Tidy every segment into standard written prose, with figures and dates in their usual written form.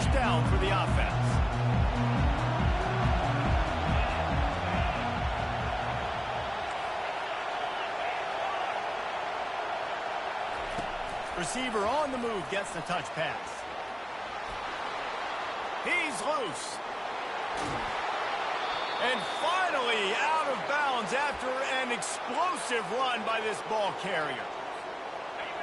first down for the offense. Receiver on the move gets the touch pass. He's loose. And finally out of bounds after an explosive run by this ball carrier.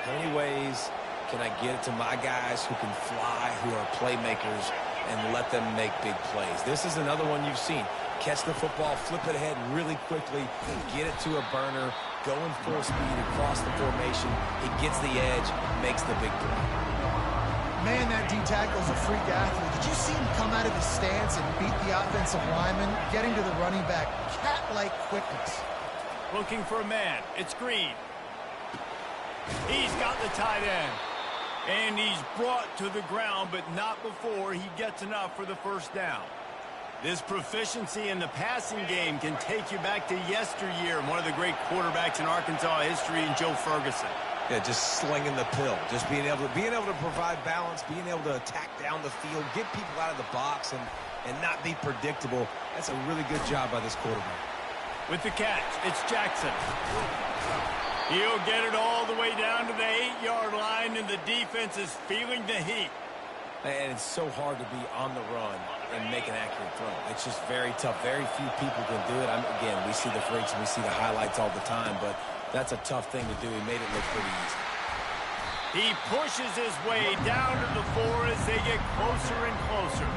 How many ways can I get it to my guys who can fly, who are playmakers, and let them make big plays? This is another one you've seen. Catch the football, flip it ahead really quickly, get it to a burner, going full speed across the formation. He gets the edge, makes the big play. Man, that D-tackle's a freak athlete. Did you see him come out of his stance and beat the offensive lineman, getting to the running back? Cat-like quickness. Looking for a man. It's Green. He's got the tight end. And he's brought to the ground, but not before he gets enough for the first down. This proficiency in the passing game can take you back to yesteryear, one of the great quarterbacks in Arkansas history, in Joe Ferguson. Yeah, just slinging the pill, just being able to provide balance, being able to attack down the field, get people out of the box, and not be predictable. That's a really good job by this quarterback. With the catch, it's Jackson. He'll get it all the way down to the 8-yard line, and the defense is feeling the heat. And it's so hard to be on the run and make an accurate throw. It's just very tough. Very few people can do it. Again, we see the freaks and we see the highlights all the time, but that's a tough thing to do. He made it look pretty easy. He pushes his way down to the 4 as they get closer and closer.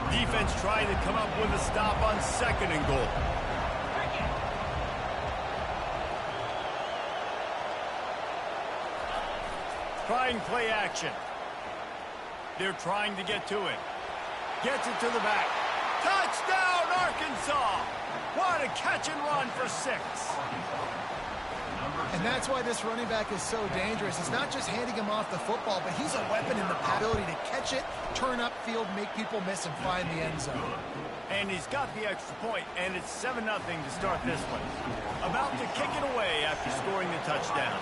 Defense trying to come up with a stop on 2nd and goal. Trying play action. They're trying to get to it. Gets it to the back. Touchdown, Arkansas! What a catch and run for 6. And that's why this running back is so dangerous. It's not just handing him off the football, but he's a weapon in the ability to catch it, turn upfield, make people miss, and find the end zone. And he's got the extra point, and it's 7-0 to start this one. About to kick it away after scoring the touchdown.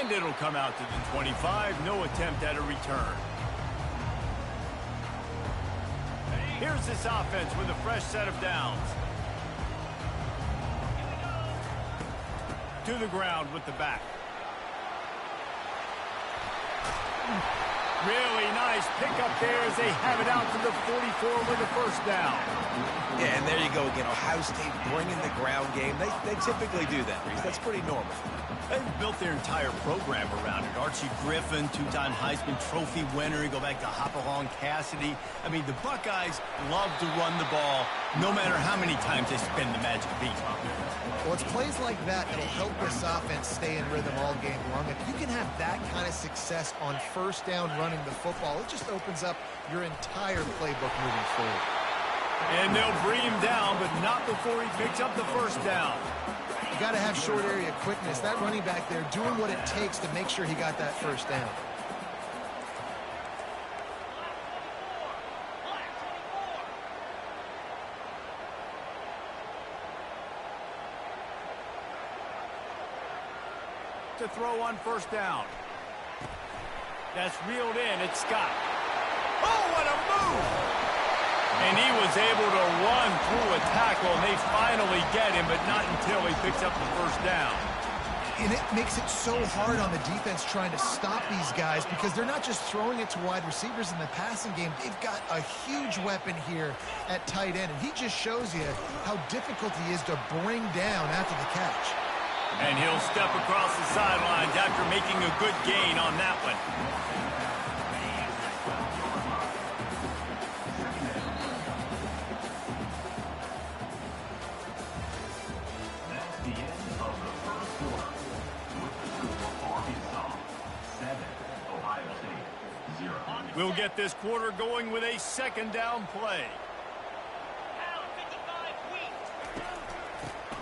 And it'll come out to the 25. No attempt at a return. Here's this offense with a fresh set of downs. To the ground with the back. Really nice pickup there as they have it out to the 44 with a first down. Yeah, and there you go again. Ohio State bringing the ground game. They typically do that, Reese. That's pretty normal. They've built their entire program around it. Archie Griffin, 2-time Heisman Trophy winner. You go back to Hopalong Cassidy. I mean, the Buckeyes love to run the ball, no matter how many times they spin the magic beat. Well, it's plays like that that'll help this offense stay in rhythm all game long. If you can have that kind of success on first down running the football, it just opens up your entire playbook moving forward. And they'll bring him down, but not before he picks up the first down. You got to have short area quickness. That running back there doing what it takes to make sure he got that first down. To throw on first down. That's reeled in. It's Scott. Oh, what a move! And he was able to run through a tackle, and they finally get him, but not until he picks up the first down. And it makes it so hard on the defense trying to stop these guys because they're not just throwing it to wide receivers in the passing game. They've got a huge weapon here at tight end, and he just shows you how difficult he is to bring down after the catch. And he'll step across the sidelines after making a good gain on that one. We'll get this quarter going with a 2nd down play.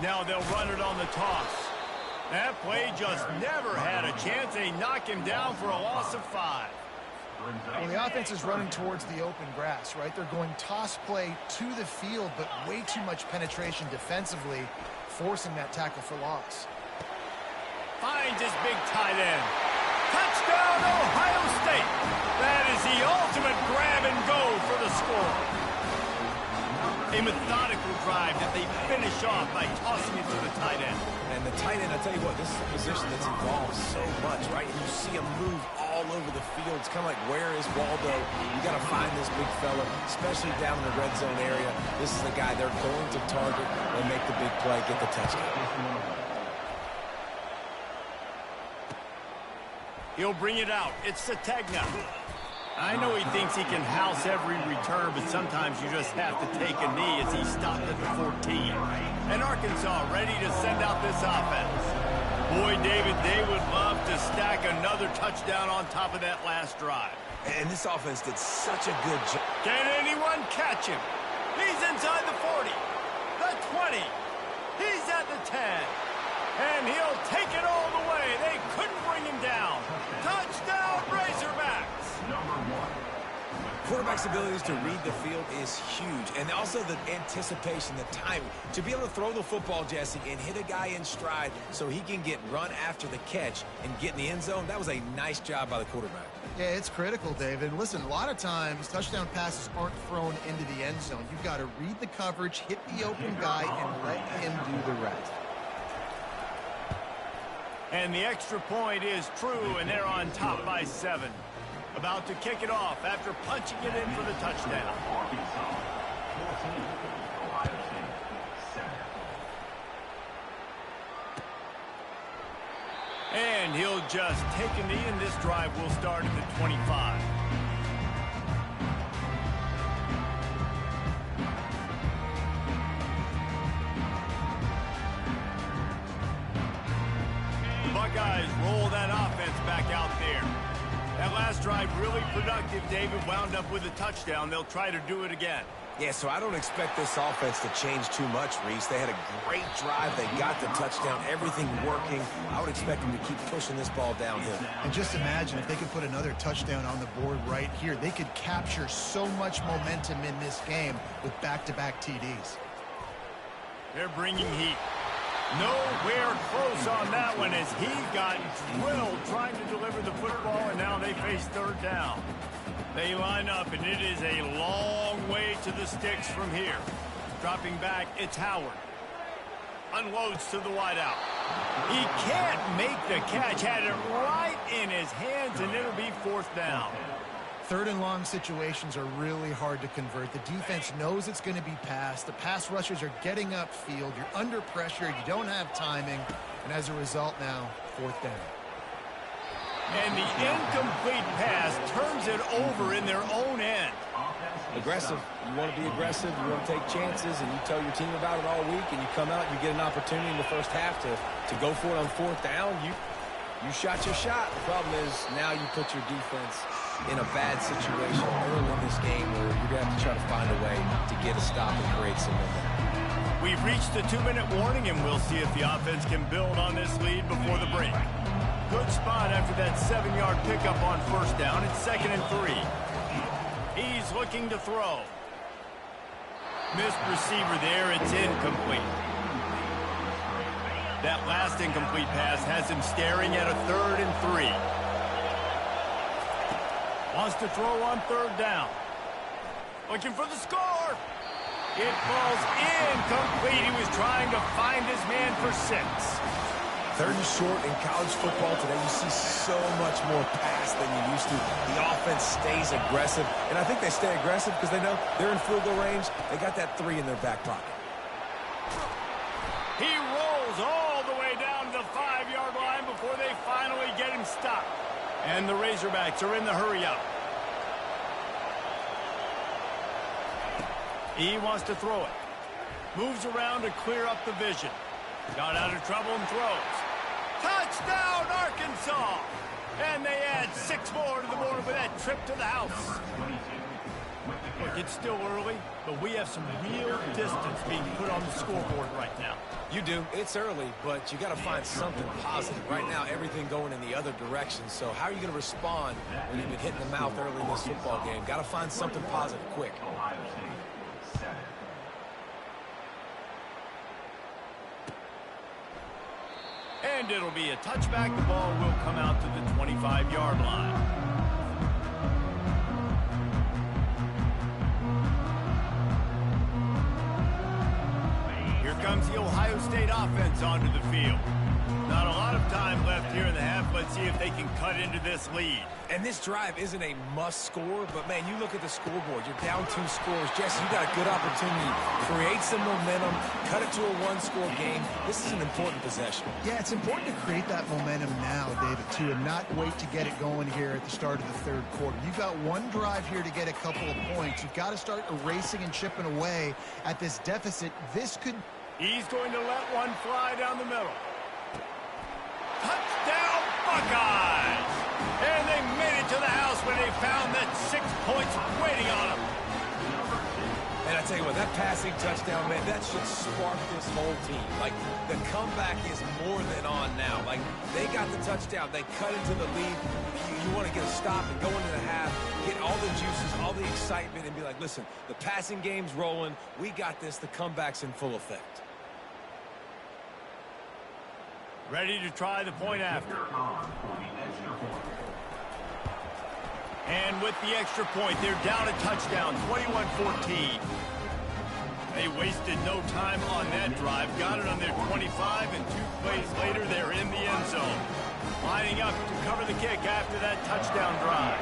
Now they'll run it on the toss. That play just never had a chance. They knock him down for a loss of 5. Well, the offense is running towards the open grass, right? They're going toss play to the field, but way too much penetration defensively, forcing that tackle for loss. Finds his big tight end. Touchdown, Ohio State. That is the ultimate grab and go for the score. A methodical drive that they finish off by tossing it to the tight end. And the tight end, I tell you what, this is a position that's evolved so much, right? You see him move all over the field. It's kind of like, where is Waldo? You got to find this big fella, especially down in the red zone area. This is the guy they're going to target and make the big play, get the touchdown. He'll bring it out. It's Sategna. I know he thinks he can house every return, but sometimes you just have to take a knee as he stopped at the 14. And Arkansas ready to send out this offense. Boy, David, they would love to stack another touchdown on top of that last drive. And this offense did such a good job. Can anyone catch him? He's inside the 40, the 20. He's at the 10. And he'll take it all the way. They couldn't bring him down. Touchdown, Razorbacks. Quarterback's abilities to read the field is huge. And also the anticipation, the timing. To be able to throw the football, Jesse, and hit a guy in stride so he can get run after the catch and get in the end zone, that was a nice job by the quarterback. Yeah, it's critical, David. Listen, a lot of times touchdown passes aren't thrown into the end zone. You've got to read the coverage, hit the open guy, and let him do the rest. And the extra point is true, and they're on top by 7. About to kick it off after punching it in for the touchdown. And he'll just take a knee, and this drive will start at the 25. The Buckeyes roll that offense back out there. That last drive really productive. David wound up with a touchdown. They'll try to do it again. Yeah, so I don't expect this offense to change too much, Reese. They had a great drive. They got the touchdown, everything working. I would expect them to keep pushing this ball downhill. And just imagine if they could put another touchdown on the board right here. They could capture so much momentum in this game with back-to-back TDs. They're bringing heat. Nowhere close on that one as he got drilled trying to deliver the football, and now they face third down. They line up, and it is a long way to the sticks from here. Dropping back, it's Howard. Unloads to the wideout. He can't make the catch. Had it right in his hands, and it'll be fourth down. Third and long situations are really hard to convert. The defense knows it's going to be passed. The pass rushers are getting upfield. You're under pressure. You don't have timing. And as a result now, fourth down. And the incomplete pass turns it over in their own end. Aggressive. You want to be aggressive. You want to take chances, and you tell your team about it all week, and you come out and you get an opportunity in the first half to go for it on fourth down. You shot your shot. The problem is now you put your defense in a bad situation early in this game where you're going to have to try to find a way to get a stop and create some momentum. We've reached the 2-minute warning, and we'll see if the offense can build on this lead before the break. Good spot after that 7-yard pickup on first down. It's 2nd and 3. He's looking to throw. Missed receiver there. It's incomplete. That last incomplete pass has him staring at a 3rd and 3. Wants to throw on third down. Looking for the score. It falls incomplete. He was trying to find his man for 6. Third and short in college football today, you see so much more pass than you used to. The offense stays aggressive, and I think they stay aggressive because they know they're in field goal range. They got that 3 in their back pocket. He rolls all the way down to the 5-yard line before they finally get him stopped. And the Razorbacks are in the hurry-up. He wants to throw it. Moves around to clear up the vision. Got out of trouble and throws. Touchdown, Arkansas! And they add 6 more to the board with that trip to the house. Look, it's still early, but we have some real distance being put on the scoreboard right now. You do. It's early, but you got to find something positive. Right now, everything going in the other direction. So how are you going to respond when you've been hitting the mouth early in this football game? Got to find something positive quick. And it'll be a touchback. The ball will come out to the 25-yard line. Comes the Ohio State offense onto the field. Not a lot of time left here in the half. Let's see if they can cut into this lead. And this drive isn't a must score, but man, you look at the scoreboard. You're down 2 scores. Jesse, you got a good opportunity. Create some momentum. Cut it to a 1-score game. This is an important possession. Yeah, it's important to create that momentum now, David, too, and not wait to get it going here at the start of the third quarter. You've got one drive here to get a couple of points. You've got to start erasing and chipping away at this deficit. This could... He's going to let one fly down the middle. Touchdown, Buckeyes! And they made it to the house when they found that 6 points waiting on them. And I tell you what, that passing touchdown, man, that should spark this whole team. Like, the comeback is more than on now. Like, they got the touchdown. They cut into the lead. You want to get a stop and go into the half, get all the juices, all the excitement, and be like, listen, the passing game's rolling. We got this. The comeback's in full effect. Ready to try the point after. And with the extra point, they're down a touchdown, 21-14. They wasted no time on that drive. Got it on their 25, and 2 plays later, they're in the end zone. Lining up to cover the kick after that touchdown drive.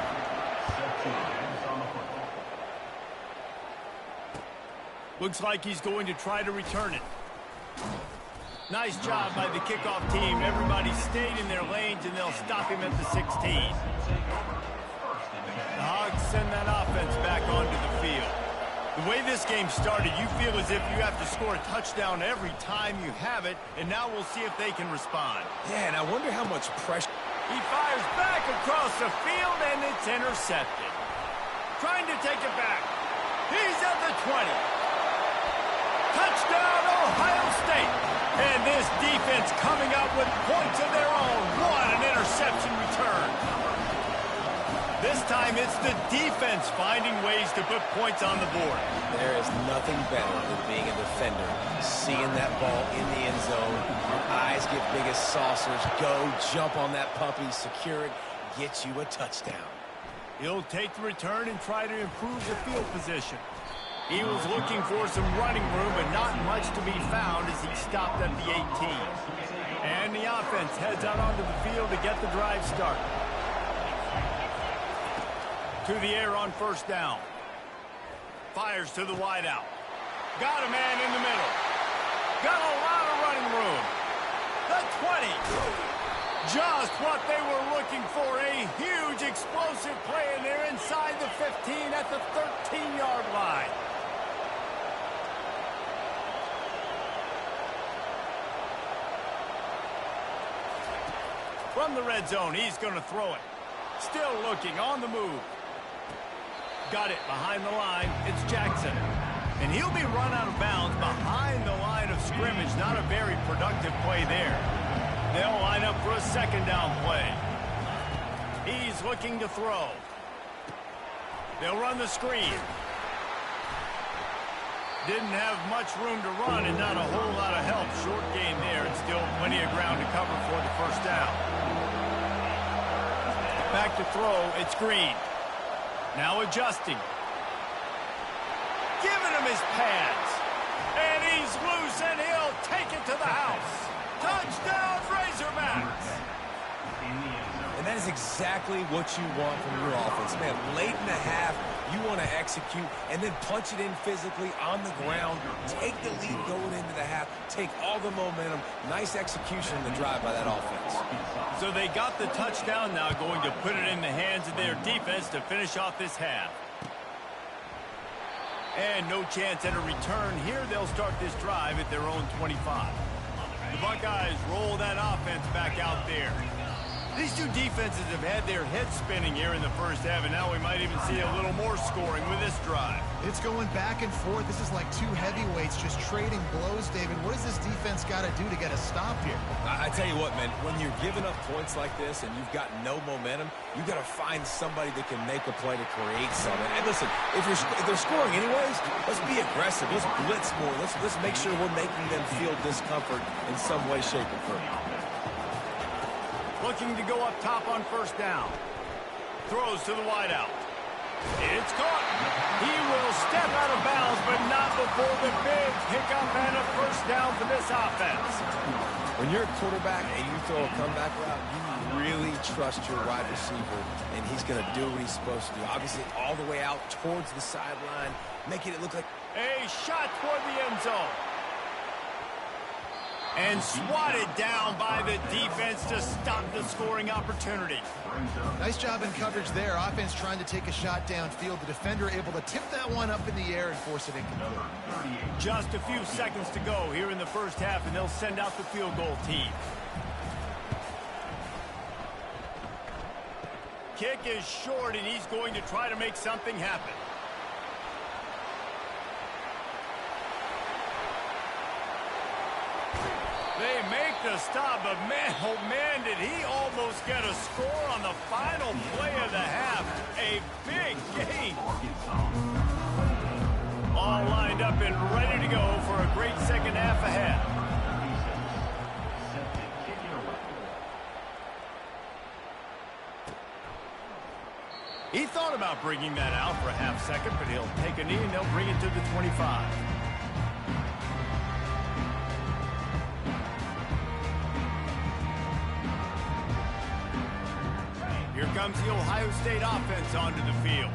Looks like he's going to try to return it. Nice job by the kickoff team. Everybody stayed in their lanes, and they'll stop him at the 16. The Hogs send that offense back onto the field. The way this game started, you feel as if you have to score a touchdown every time you have it, and now we'll see if they can respond. Yeah, and I wonder how much pressure... He fires back across the field, and it's intercepted. Trying to take it back. He's at the 20. Touchdown, Ohio State. And this defense coming up with points of their own. What an interception return. This time it's the defense finding ways to put points on the board. There is nothing better than being a defender, seeing that ball in the end zone. Your eyes get big as saucers. Go, jump on that puppy, secure it, get you a touchdown. He'll take the return and try to improve the field position. He was looking for some running room, but not much to be found as he stopped at the 18. And the offense heads out onto the field to get the drive started. To the air on first down. Fires to the wideout. Got a man in the middle. Got a lot of running room. The 20. Just what they were looking for. A huge explosive play, and they're inside the 15 at the 13-yard line. From the red zone, he's going to throw it. Still looking, on the move. Got it behind the line. It's Jackson. And he'll be run out of bounds behind the line of scrimmage. Not a very productive play there. They'll line up for a second down play. He's looking to throw. They'll run the screen. Didn't have much room to run and not a whole lot of help. Short game there, and still plenty of ground to cover for the first down. Back to throw, it's Green. Now adjusting. Giving him his pads. And he's loose, and he'll take it to the house. Touchdown, Razorbacks! And that is exactly what you want from your offense. Man, late in the half, you want to execute and then punch it in physically on the ground. Take the lead going into the half. Take all the momentum. Nice execution in the drive by that offense. So they got the touchdown, now going to put it in the hands of their defense to finish off this half. And no chance at a return here. They'll start this drive at their own 25. The Buckeyes roll that offense back out there. These two defenses have had their heads spinning here in the first half, and now we might even see a little more scoring with this drive. It's going back and forth. This is like two heavyweights just trading blows, David. What does this defense got to do to get a stop here? I tell you what, man, when you're giving up points like this and you've got no momentum, you've got to find somebody that can make a play to create something. And listen, if they're scoring anyways, let's be aggressive. Let's blitz more. Let's make sure we're making them feel discomfort in some way, shape, or form. Looking to go up top on first down. Throws to the wideout. It's caught. He will step out of bounds, but not before the big pickup and a first down for this offense. When you're a quarterback and you throw a comeback route, you really trust your wide receiver, and he's going to do what he's supposed to do. Obviously, all the way out towards the sideline, making it look like a shot toward the end zone. And swatted down by the defense to stop the scoring opportunity. Nice job in coverage there. Offense trying to take a shot downfield. The defender able to tip that one up in the air and force it incomplete. Just a few seconds to go here in the first half, and they'll send out the field goal team. Kick is short, and he's going to try to make something happen. They make the stop, but man, oh man, did he almost get a score on the final play of the half. A big game. All lined up and ready to go for a great second half ahead. He thought about bringing that out for a half second, but he'll take a knee and they'll bring it to the 25. Here comes the Ohio State offense onto the field.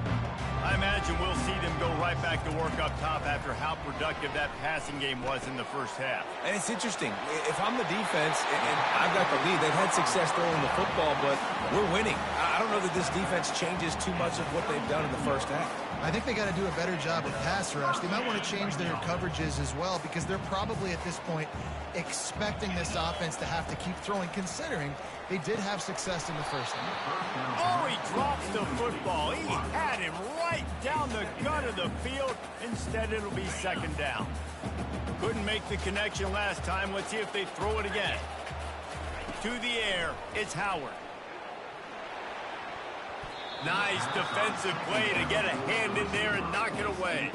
I imagine we'll see them go right back to work up top after how productive that passing game was in the first half. And it's interesting. If I'm the defense and I've got the lead, they've had success throwing the football, but we're winning. I don't know that this defense changes too much of what they've done in the first half. I think they got to do a better job with pass rush. They might want to change their coverages as well because they're probably at this point expecting this offense to have to keep throwing, considering they did have success in the first half. Oh, he drops the football. He had him right down the gut of the field. Instead, it'll be second down. Couldn't make the connection last time. Let's see if they throw it again. To the air, it's Howard. Nice defensive play to get a hand in there and knock it away.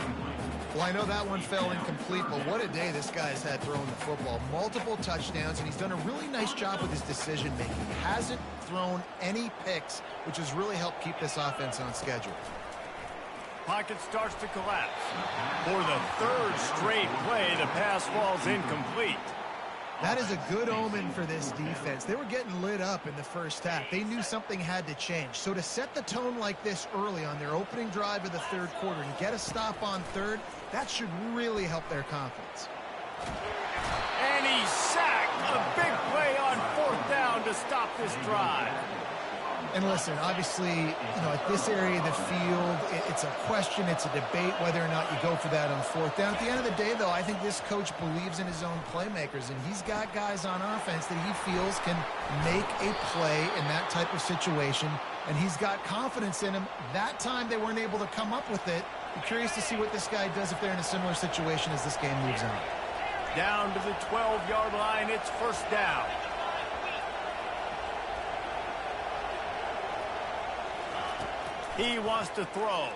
Well, I know that one fell incomplete, but what a day this guy's had throwing the football. Multiple touchdowns, and he's done a really nice job with his decision-making. He hasn't thrown any picks, which has really helped keep this offense on schedule. Pocket starts to collapse. For the third straight play, the pass falls incomplete. That is a good omen for this defense. They were getting lit up in the first half. They knew something had to change. So to set the tone like this early on their opening drive of the third quarter and get a stop on third, that should really help their confidence. And he's sacked. A big play on fourth down to stop this drive. And listen, obviously, at this area of the field, it's a question, it's a debate whether or not you go for that on fourth down. At the end of the day, though, I think this coach believes in his own playmakers, and he's got guys on offense that he feels can make a play in that type of situation, and he's got confidence in him. That time they weren't able to come up with it. I'm curious to see what this guy does if they're in a similar situation as this game moves on. Down to the 12-yard line, it's first down. He wants to throw.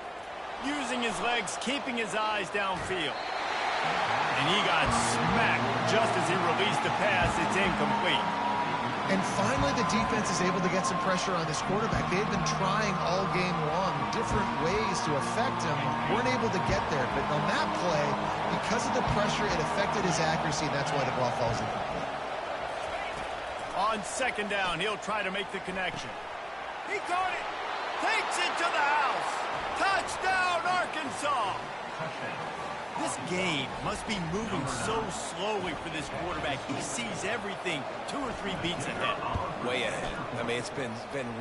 Using his legs, keeping his eyes downfield. And he got smacked just as he released the pass. It's incomplete. And finally, the defense is able to get some pressure on this quarterback. They've been trying all game long different ways to affect him. Weren't able to get there. But on that play, because of the pressure, it affected his accuracy. And that's why the ball falls incomplete. On second down, he'll try to make the connection. He caught it. Takes it to the house. Touchdown, Arkansas. This game must be moving so slowly for this quarterback. He sees everything 2 or 3 beats ahead. Way ahead. I mean, it's been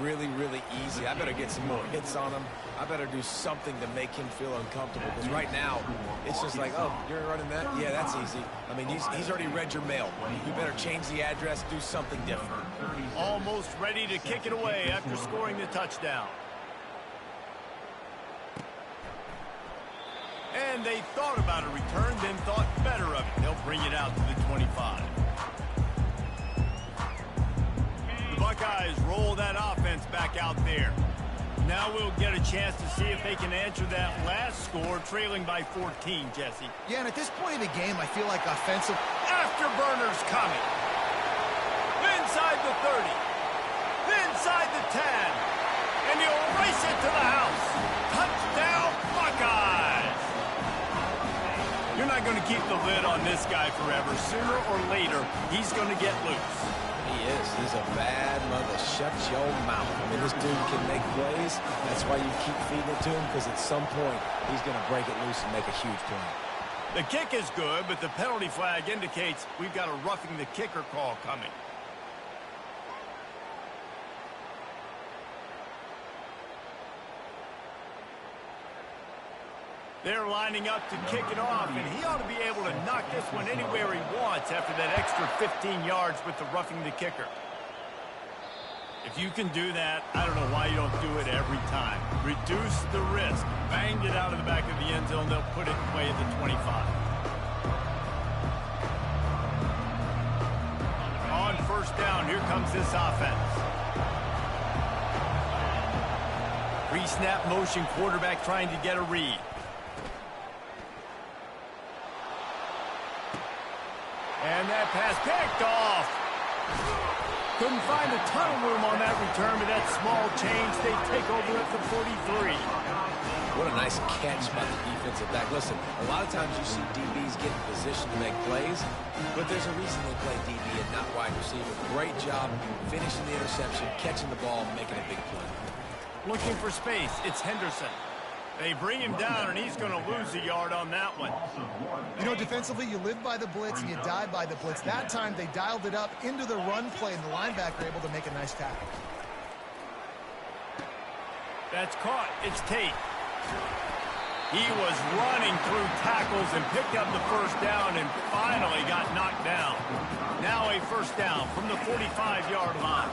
really, really easy. I better get some more hits on him. I better do something to make him feel uncomfortable. Because right now, it's just like, oh, you're running that? Yeah, that's easy. I mean, he's already read your mail. You better change the address, do something different. Almost ready to kick it away after scoring the touchdown. And they thought about a return, then thought better of it. They'll bring it out to the 25. The Buckeyes roll that offense back out there. Now we'll get a chance to see if they can answer that last score, trailing by 14, Jesse. Yeah, and at this point in the game, I feel like offensive afterburners coming. Inside the 30. Inside the 10. And he'll race it to the house. Touchdown, Buckeyes! You're not going to keep the lid on this guy forever. Sooner or later, he's going to get loose. He is. He's a bad mother. Shut your mouth. I mean, this dude can make plays. That's why you keep feeding it to him, because at some point, he's going to break it loose and make a huge play. The kick is good, but the penalty flag indicates we've got a roughing the kicker call coming. They're lining up to kick it off, and he ought to be able to knock this one anywhere he wants after that extra 15 yards with the roughing the kicker. If you can do that, I don't know why you don't do it every time. Reduce the risk. Banged it out of the back of the end zone. They'll put it away at the 25. On first down, here comes this offense. Pre-snap motion, quarterback trying to get a read. And that pass picked off. Couldn't find a ton of room on that return, but that small change, they take over at the 43. What a nice catch by the defensive back. Listen, a lot of times you see DBs get in position to make plays, but there's a reason they play DB and not wide receiver. Great job finishing the interception, catching the ball, making a big play. Looking for space, it's Henderson. They bring him down, and he's going to lose a yard on that one. You know, defensively, you live by the blitz and you die by the blitz. That time, they dialed it up into the run play, and the linebacker able to make a nice tackle. That's caught. It's Tate. He was running through tackles and picked up the first down and finally got knocked down. Now a first down from the 45-yard line.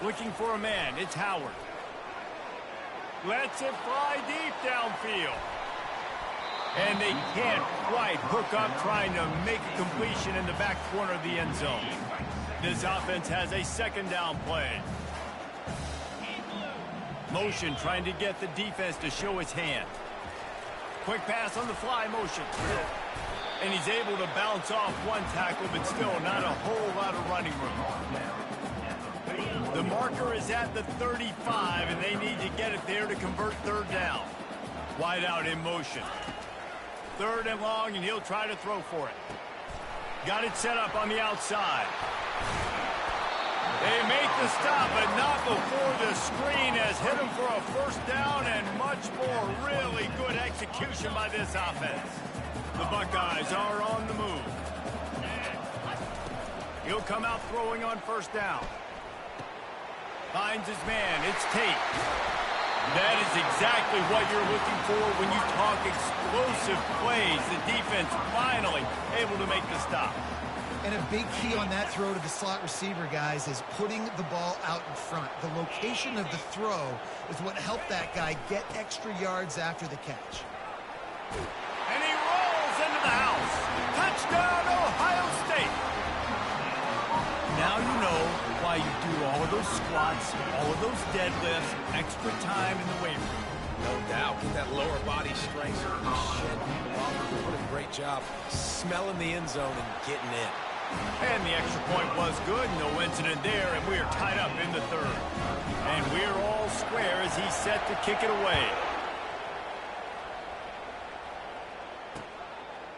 Looking for a man. It's Howard. Lets it fly deep downfield. And they can't quite hook up trying to make a completion in the back corner of the end zone. This offense has a second down play. Motion trying to get the defense to show his hand. Quick pass on the fly motion. And he's able to bounce off one tackle, but still not a whole lot of running room. The marker is at the 35, and they need to get it there to convert third down. Wide out in motion. Third and long, and he'll try to throw for it. Got it set up on the outside. They make the stop, but not before the screen has hit him for a first down, and much more really good execution by this offense. The Buckeyes are on the move. He'll come out throwing on first down. Finds his man. It's Tate. That is exactly what you're looking for when you talk explosive plays. The defense finally able to make the stop. And a big key on that throw to the slot receiver, guys, is putting the ball out in front. The location of the throw is what helped that guy get extra yards after the catch. And he rolls into the house. Touchdown, Ohio State. Now you know why you do all of those squats, all of those deadlifts, extra time in the weight room. No doubt. Get that lower body strength. Shed people off. What a great job smelling the end zone and getting in. And the extra point was good. No incident there, and we are tied up in the third. And we're all square as he's set to kick it away.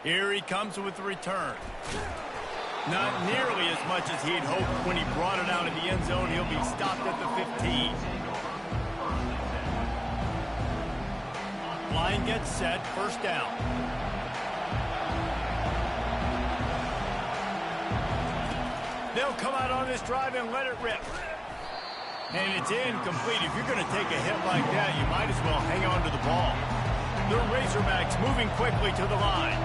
Here he comes with the return. Not nearly as much as he'd hoped when he brought it out of the end zone. He'll be stopped at the 15. Line gets set, first down. They'll come out on this drive and let it rip. And it's incomplete. If you're going to take a hit like that, you might as well hang on to the ball. The Razorbacks moving quickly to the line.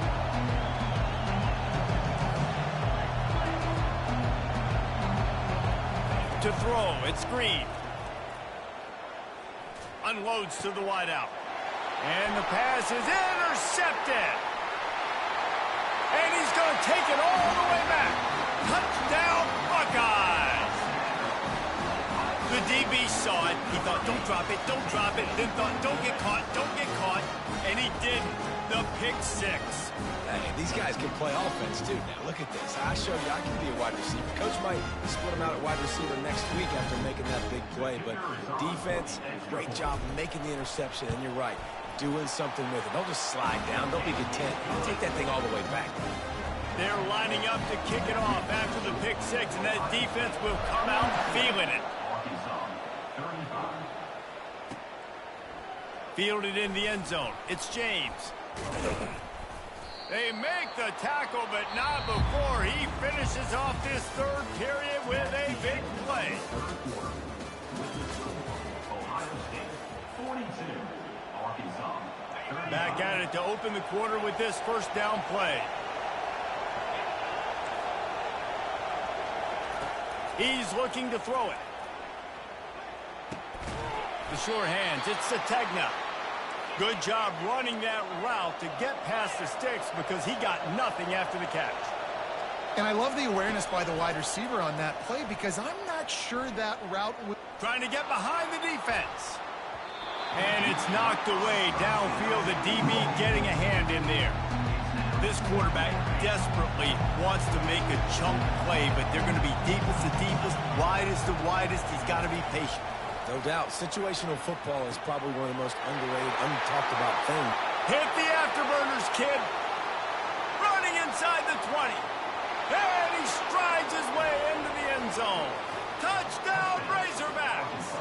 To throw, it's Green. Unloads to the wideout. And the pass is intercepted. And he's going to take it all the way back. Touchdown, Buckeyes. The DB saw it. He thought, don't drop it, don't drop it. Then thought, don't get caught, don't get caught. And he didn't. The pick six. Hey, these guys can play offense, too. Now, look at this. I showed you I can be a wide receiver. Coach might split him out at wide receiver next week after making that big play. But defense, great job making the interception. And you're right, doing something with it. Don't just slide down. Don't be content. Take that thing all the way back. They're lining up to kick it off after the pick six, and that defense will come out feeling it. Fielded in the end zone. It's James. They make the tackle, but not before he finishes off this third period with a big play. Back at it to open the quarter with this first down play. He's looking to throw it. The sure hands, it's Sategna. Good job running that route to get past the sticks because he got nothing after the catch. And I love the awareness by the wide receiver on that play because I'm not sure that route would... Trying to get behind the defense. And it's knocked away downfield. The DB getting a hand in there. This quarterback desperately wants to make a chunk play, but they're going to be deepest to deepest, widest to widest. He's got to be patient. No doubt. Situational football is probably one of the most underrated, untalked about things. Hit the afterburners, kid. Running inside the 20. And he strides his way into the end zone. Touchdown, Razorbacks.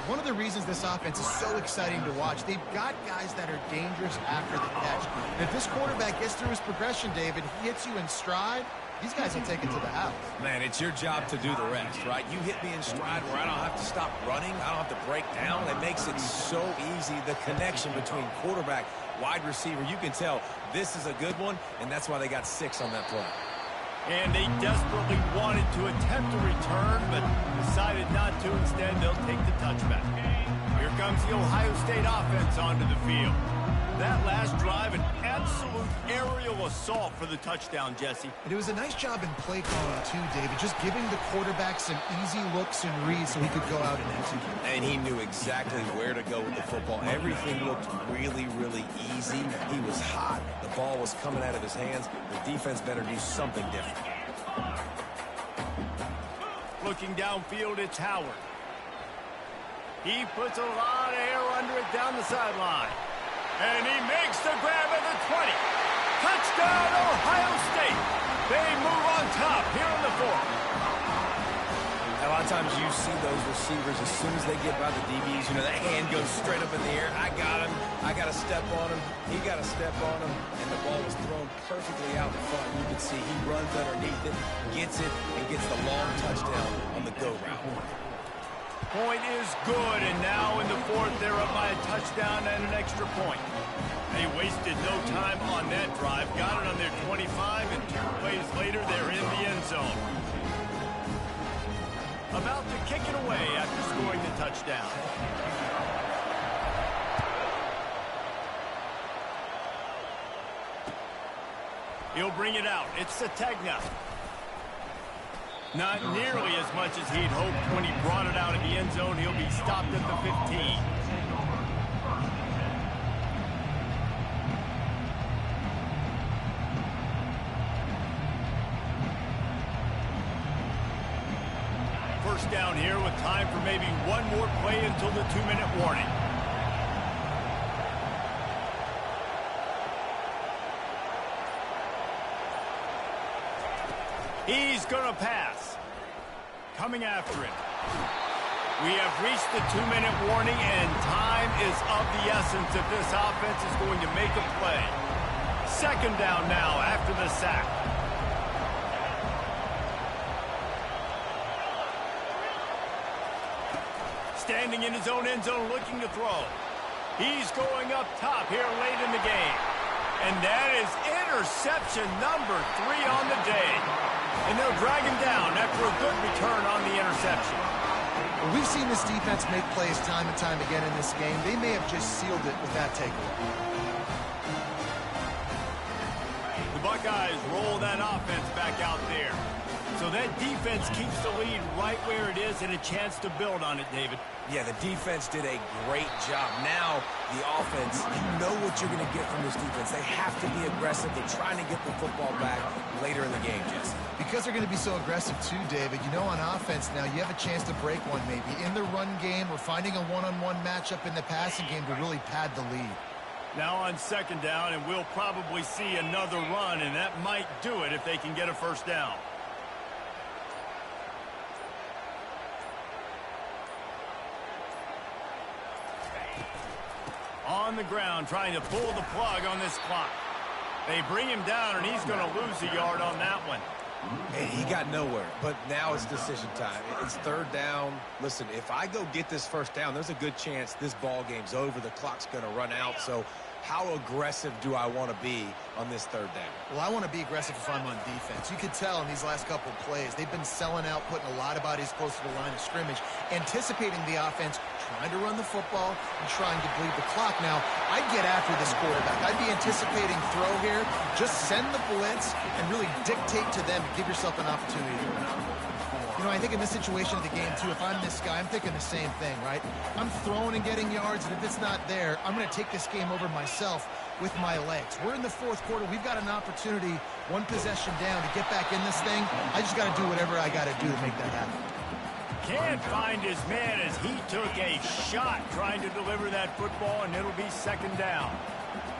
One of the reasons this offense is so exciting to watch, they've got guys that are dangerous after the catch. And if this quarterback gets through his progression, David, he hits you in stride, these guys will take it to the house. Man, it's your job to do the rest, right? You hit me in stride where I don't have to stop running. I don't have to break down. It makes it so easy, the connection between quarterback, wide receiver. You can tell this is a good one, and that's why they got 6 on that play. And they desperately wanted to attempt a return, but decided not to. Instead, they'll take the touchback. Here comes the Ohio State offense onto the field. That last drive, an absolute aerial assault for the touchdown, Jesse. And it was a nice job in play calling, too, David, just giving the quarterback some easy looks and reads so he could go out and execute. And he knew exactly where to go with the football. Everything looked really, really easy. He was hot. The ball was coming out of his hands. The defense better do something different. Looking downfield, it's Howard. He puts a lot of air under it down the sideline. And he makes the grab at the 20. Touchdown, Ohio State. They move on top here in the fourth. A lot of times you see those receivers, as soon as they get by the DBs, you know, that hand goes straight up in the air. I got him. I got to step on him. He got to step on him. And the ball was thrown perfectly out in front. You can see he runs underneath it, gets it, and gets the long touchdown on the go route. Point is good, and now in the fourth, they're up by a touchdown and an extra point. They wasted no time on that drive, got it on their 25, and 2 plays later, they're in the end zone. About to kick it away after scoring the touchdown. He'll bring it out. It's Sategna. Not nearly as much as he'd hoped when he brought it out in the end zone. He'll be stopped at the 15. First down here with time for maybe one more play until the 2-minute warning. He's going to pass. Coming after it. We have reached the 2-minute warning, and time is of the essence if this offense is going to make a play. Second down now after the sack. Standing in his own end zone looking to throw. He's going up top here late in the game. And that is interception number 3 on the day. And they'll drag him down after a good return on the interception. Well, we've seen this defense make plays time and time again in this game. They may have just sealed it with that takeaway. The Buckeyes roll that offense back out there. So that defense keeps the lead right where it is and a chance to build on it, David. Yeah, the defense did a great job. Now, the offense, you know what you're going to get from this defense. They have to be aggressive. They're trying to get the football back later in the game, Jesse. Because they're going to be so aggressive too, David, you know on offense now you have a chance to break one maybe. In the run game or finding a one-on-one matchup in the passing game to really pad the lead. Now on second down, and we'll probably see another run, and that might do it if they can get a first down. On the ground, trying to pull the plug on this clock. They bring him down, and he's going to lose a yard on that one. Hey, he got nowhere, but now it's decision time. It's third down. Listen, if I go get this first down, there's a good chance this ball game's over. The clock's going to run out, so how aggressive do I want to be on this third down? Well, I want to be aggressive if I'm on defense. You could tell in these last couple of plays, they've been selling out, putting a lot of bodies close to the line of scrimmage, anticipating the offense, trying to run the football, and trying to bleed the clock. Now, I'd get after this quarterback. I'd be anticipating throw here. Just send the blitz and really dictate to them and give yourself an opportunity to run. You know, I think in this situation of the game, too, if I'm this guy, I'm thinking the same thing, right? I'm throwing and getting yards, and if it's not there, I'm going to take this game over myself with my legs. We're in the fourth quarter. We've got an opportunity, one possession down, to get back in this thing. I just got to do whatever I got to do to make that happen. Can't find his man as he took a shot trying to deliver that football, and it'll be second down.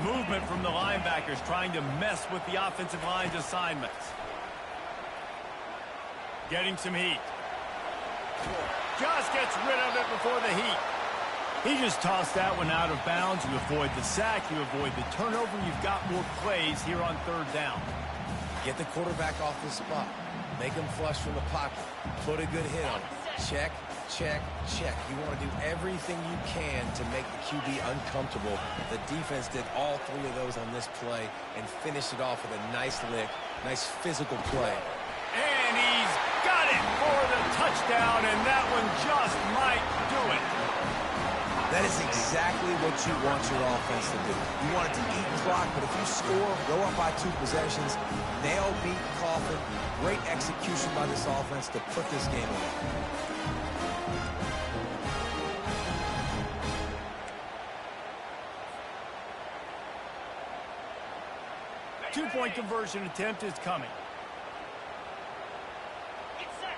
Movement from the linebackers trying to mess with the offensive line's assignments. Getting some heat. Just gets rid of it before the heat. He just tossed that one out of bounds. You avoid the sack. You avoid the turnover. You've got more plays here on third down. Get the quarterback off the spot. Make him flush from the pocket. Put a good hit on him. Check, check, check. You want to do everything you can to make the QB uncomfortable. The defense did all 3 of those on this play and finished it off with a nice lick, nice physical play. And he's got it for the touchdown, and that one just might do it. That is exactly what you want your offense to do. You want it to eat clock, but if you score, go up by 2 possessions, nail, beat, coffin, great execution by this offense to put this game away. Two-point conversion attempt is coming. Get set.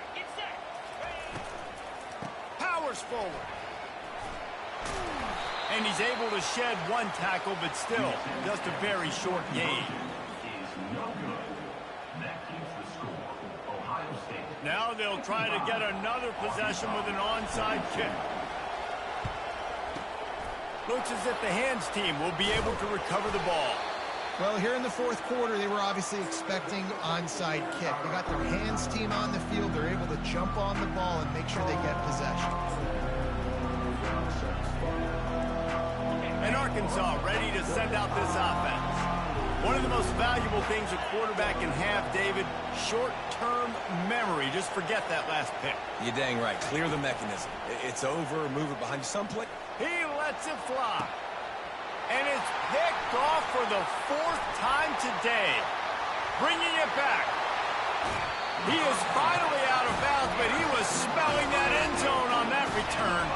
Powers forward. And he's able to shed 1 tackle, but still just a very short gain. Now they'll try to get another possession with an onside kick. Looks as if the hands team will be able to recover the ball. Well, here in the fourth quarter, they were obviously expecting onside kick. They got their hands team on the field. They're able to jump on the ball and make sure they get possession. And Arkansas ready to send out this offense. One of the most valuable things a quarterback can have, David, short-term memory. Just forget that last pick. You're dang right. Clear the mechanism. It's over. Move it behind you. Some play. He lets it fly. And it's picked off for the 4th time today. Bringing it back. He is finally out of bounds, but he was smelling that end zone on that return.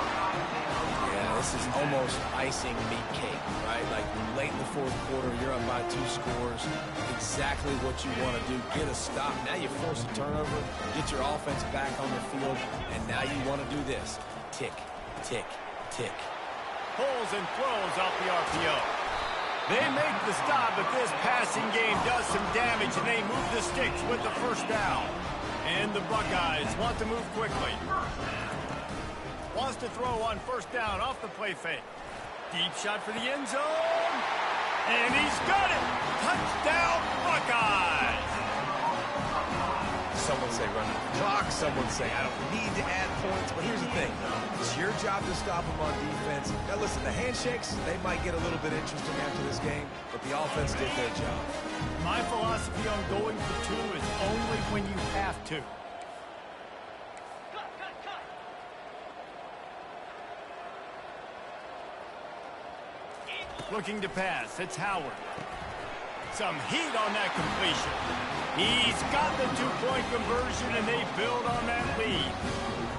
Yeah, this is almost icing meat cake, right? Like late in the fourth quarter, you're up by 2 scores. Exactly what you want to do. Get a stop. Now you force a turnover. Get your offense back on the field. And now you want to do this. Tick, tick, tick. Pulls and throws off the RPO. They make the stop, but this passing game does some damage, and they move the sticks with the first down. And the Buckeyes want to move quickly. Wants to throw on first down off the play fake. Deep shot for the end zone. And he's got it. Touchdown, Buckeyes. Some would say run the clock. Some would say I don't need to add points. But here's the thing. It's your job to stop them on defense. Now, listen, the handshakes, they might get a little bit interesting after this game, but the offense did their job. My philosophy on going for two is only when you have to. Looking to pass. It's Howard. Some heat on that completion. He's got the two-point conversion, and they build on that lead.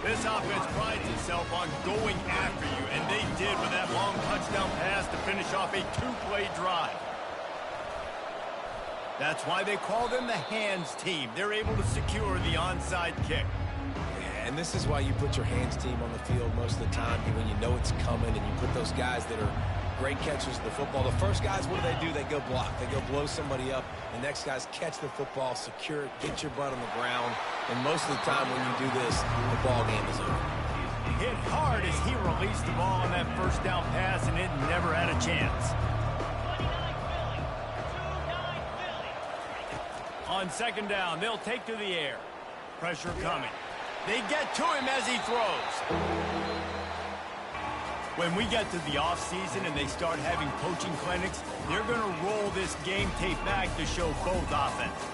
This offense prides itself on going after you, and they did with that long touchdown pass to finish off a two-play drive. That's why they call them the hands team. They're able to secure the onside kick. And this is why you put your hands team on the field most of the time when you know it's coming, and you put those guys that are great catchers of the football. The first guys, what do? They go block. They go blow somebody up. The next guys catch the football, secure it, get your butt on the ground. And most of the time when you do this, the ball game is over. Hit hard as he released the ball on that first down pass, and it never had a chance. On second down, they'll take to the air. Pressure coming. They get to him as he throws. When we get to the offseason and they start having coaching clinics, they're going to roll this game tape back to show both offenses.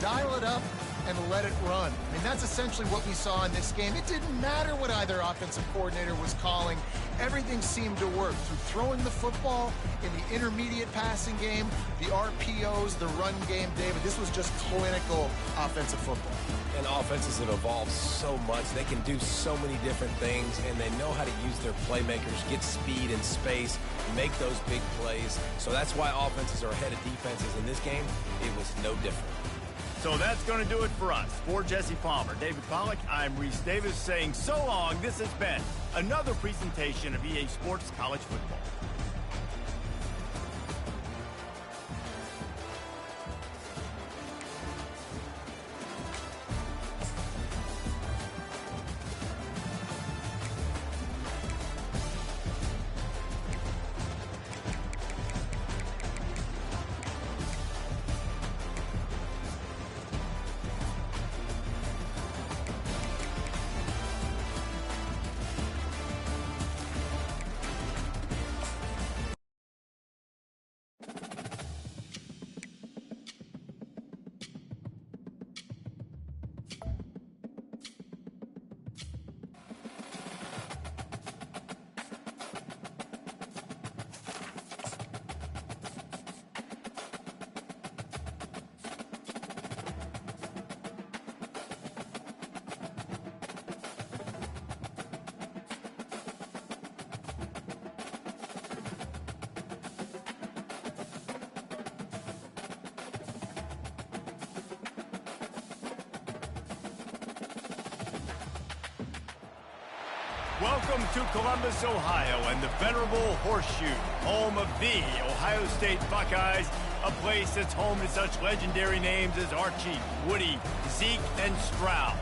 Dial it up and let it run. I mean, that's essentially what we saw in this game. It didn't matter what either offensive coordinator was calling. Everything seemed to work through throwing the football in the intermediate passing game, the RPOs, the run game. David, this was just clinical offensive football. And offenses have evolved so much. They can do so many different things, and they know how to use their playmakers, get speed and space, make those big plays. So that's why offenses are ahead of defenses. In this game, it was no different. So that's going to do it for us. For Jesse Palmer, David Pollack, I'm Reese Davis saying so long. This has been another presentation of EA Sports College Football. Welcome to Columbus, Ohio, and the venerable Horseshoe, home of the Ohio State Buckeyes, a place that's home to such legendary names as Archie, Woody, Zeke, and Stroud.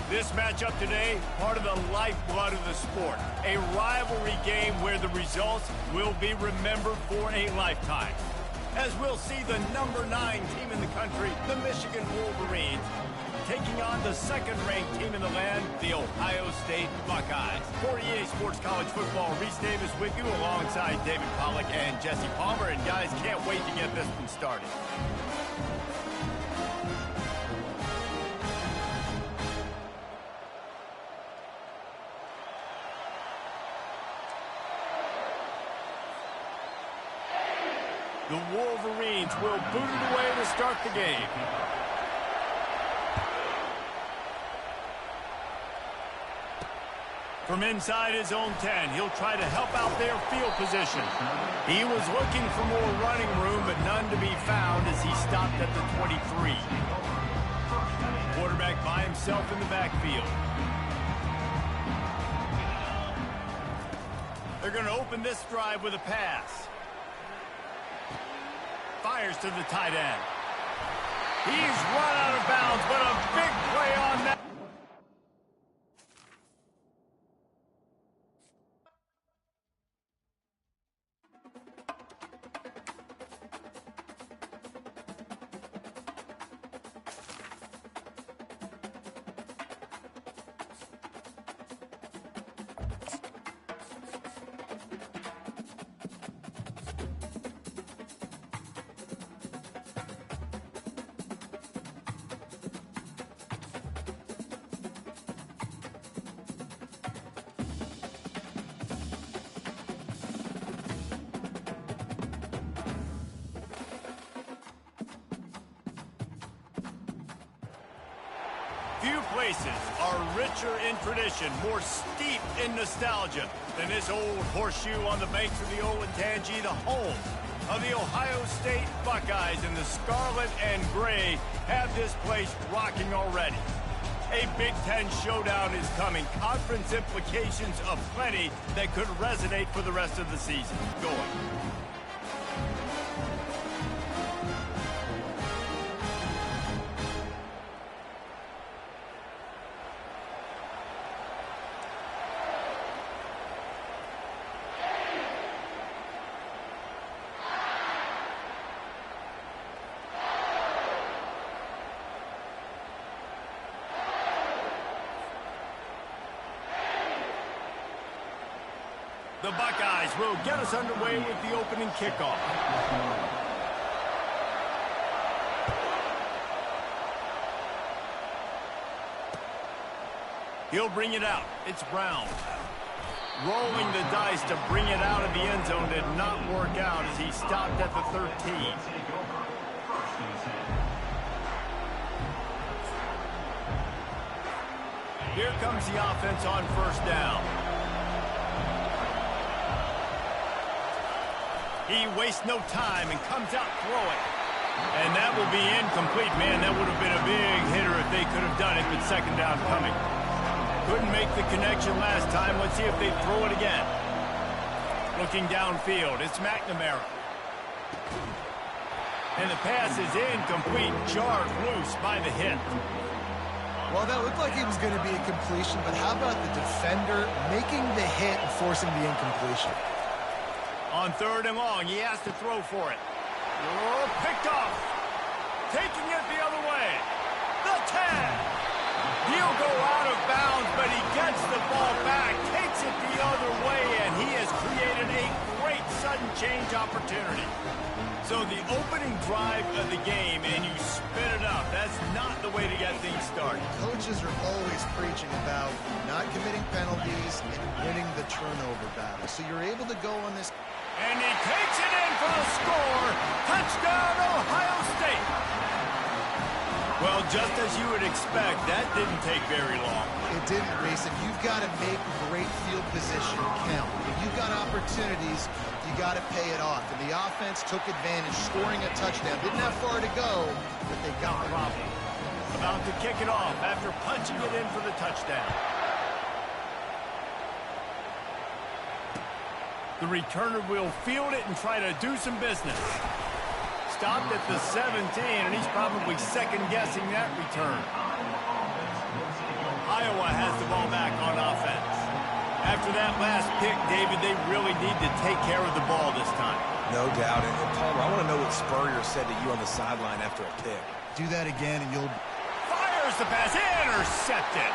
This matchup today, part of the lifeblood of the sport, a rivalry game where the results will be remembered for a lifetime. As we'll see the number 9 team in the country, the Michigan Wolverines, taking on the second-ranked team in the land, the Ohio State Buckeyes. For EA Sports College Football, Reese Davis with you alongside David Pollack and Jesse Palmer. And guys, can't wait to get this one started. The Wolverines will boot it away to start the game. From inside his own 10, he'll try to help out their field position. He was looking for more running room, but none to be found as he stopped at the 23. Quarterback by himself in the backfield. They're going to open this drive with a pass. Fires to the tight end. He's run out of bounds, but a big play on that. Few places are richer in tradition, more steep in nostalgia than this old horseshoe on the banks of the old Ncaa, the home of the Ohio State Buckeyes. And the scarlet and gray have this place rocking already. A Big Ten showdown is coming. Conference implications of plenty that could resonate for the rest of the season. Going. The Buckeyes will get us underway with the opening kickoff. He'll bring it out. It's Brown. Rolling the dice to bring it out of the end zone did not work out as he stopped at the 13. Here comes the offense on first down. He wastes no time and comes out throwing. And that will be incomplete. Man, that would have been a big hitter if they could have done it, but second down coming. Couldn't make the connection last time. Let's see if they throw it again. Looking downfield, it's McNamara. And the pass is incomplete, jarred loose by the hit. Well, that looked like it was going to be a completion, but how about the defender making the hit and forcing the incompletion? On third and long, he has to throw for it. Oh, picked off. Taking it the other way. The 10. He'll go out of bounds, but he gets the ball back, takes it the other way, and he has created a great sudden change opportunity. So the opening drive of the game, and you spin it up. That's not the way to get things started. Coaches are always preaching about not committing penalties and winning the turnover battle. So you're able to go on this. And he takes it in for the score. Touchdown, Ohio State. Well, just as you would expect, that didn't take very long. It didn't, Reese, and you've got to make great field position count. If you've got opportunities, you got to pay it off. And the offense took advantage, scoring a touchdown. Didn't have far to go, but they got the problem. About to kick it off after punching it in for the touchdown. The returner will field it and try to do some business. Stopped at the 17, and he's probably second-guessing that return. Iowa has the ball back on offense. After that last pick, David, they really need to take care of the ball this time. No doubt. And Palmer, I want to know what Spurrier said to you on the sideline after a pick. Do that again, and you'll... Fires the pass. Intercepted.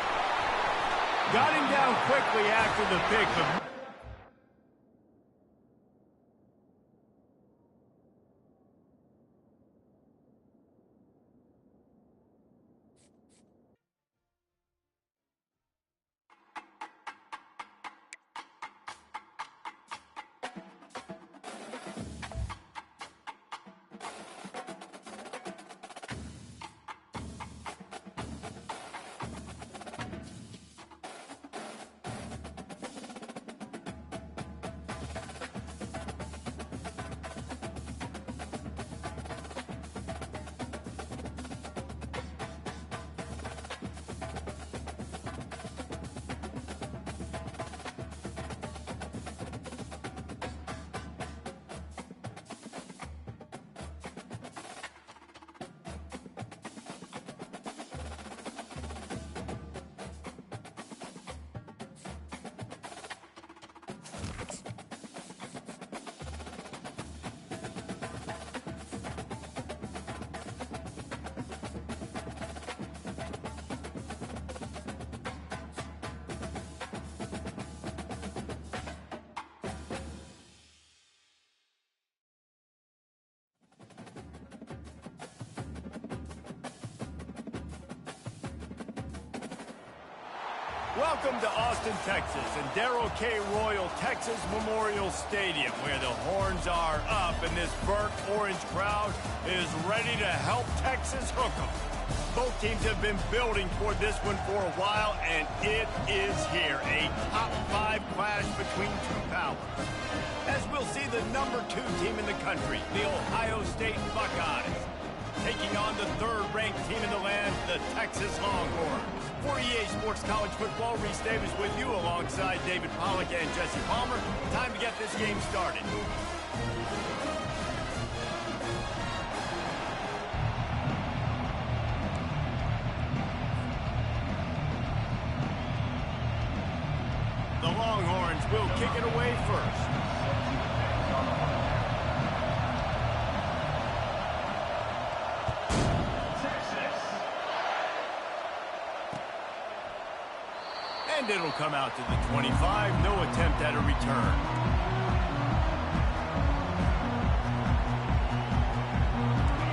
Got him down quickly after the pick, but... Welcome to Austin, Texas, and Darrell K. Royal Texas Memorial Stadium, where the horns are up and this burnt orange crowd is ready to help Texas hook 'em. Both teams have been building toward this one for a while, and it is here, a top-5 clash between two powers. As we'll see the #2 team in the country, the Ohio State Buckeyes, taking on the 3rd-ranked team in the land, the Texas Longhorns. For EA Sports College Football, Reese Davis with you alongside David Pollack and Jesse Palmer. Time to get this game started. The Longhorns will kick it away first. And it'll come out to the 25. No attempt at a return.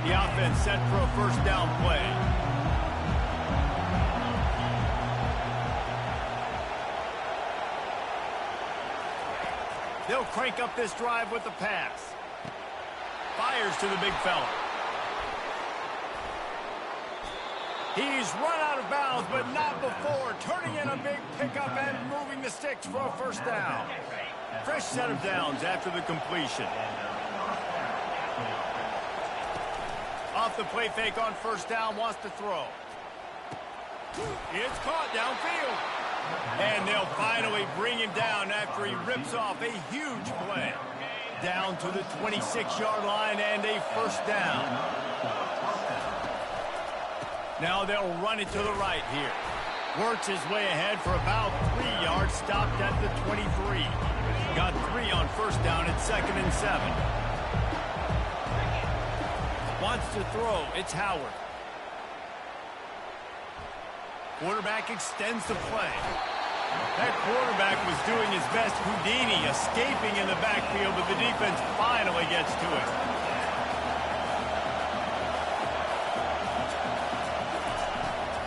The offense set for a first down play. They'll crank up this drive with the pass. Fires to the big fella. He's run out of bounds, but not before. Turning in a big pickup and moving the sticks for a first down. Fresh set of downs after the completion. Off the play fake on first down, wants to throw. It's caught downfield. And they'll finally bring him down after he rips off a huge play. Down to the 26-yard line and a first down. Now they'll run it to the right here. Works his way ahead for about 3 yards, stopped at the 23. Got 3 on first down at 2nd and 7. Wants to throw. It's Howard. Quarterback extends the play. That quarterback was doing his best Houdini, escaping in the backfield, but the defense finally gets to it.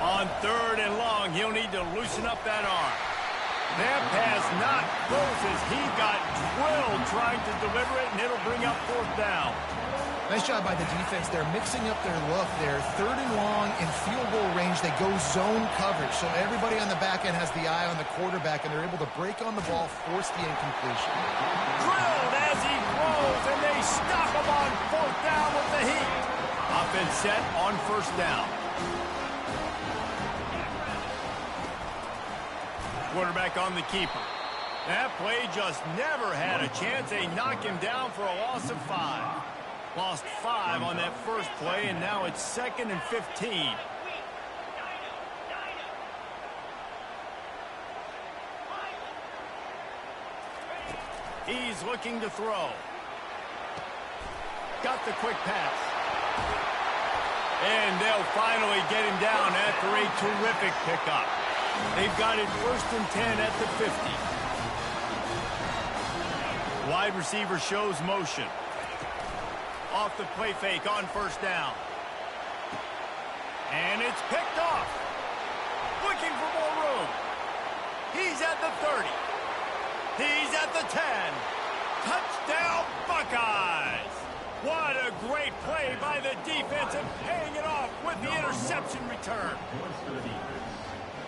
On 3rd and long, he'll need to loosen up that arm. That pass not close as he got drilled trying to deliver it, and it'll bring up 4th down. Nice job by the defense. They're mixing up their look. They're 3rd and long in field goal range. They go zone coverage. So everybody on the back end has the eye on the quarterback, and they're able to break on the ball, force the incompletion. Drilled as he throws, and they stop him on 4th down with the heat. Offense set on first down. Quarterback on the keeper. That play just never had a chance. They knock him down for a loss of 5. Lost 5 on that first play, and now it's 2nd and 15. He's looking to throw. Got the quick pass. And they'll finally get him down after a terrific pickup. They've got it 1st and 10 at the 50. Wide receiver shows motion. Off the play fake on first down. And it's picked off. Looking for more room. He's at the 30. He's at the 10. Touchdown, Buckeyes. What a great play by the defense and paying it off with the interception return.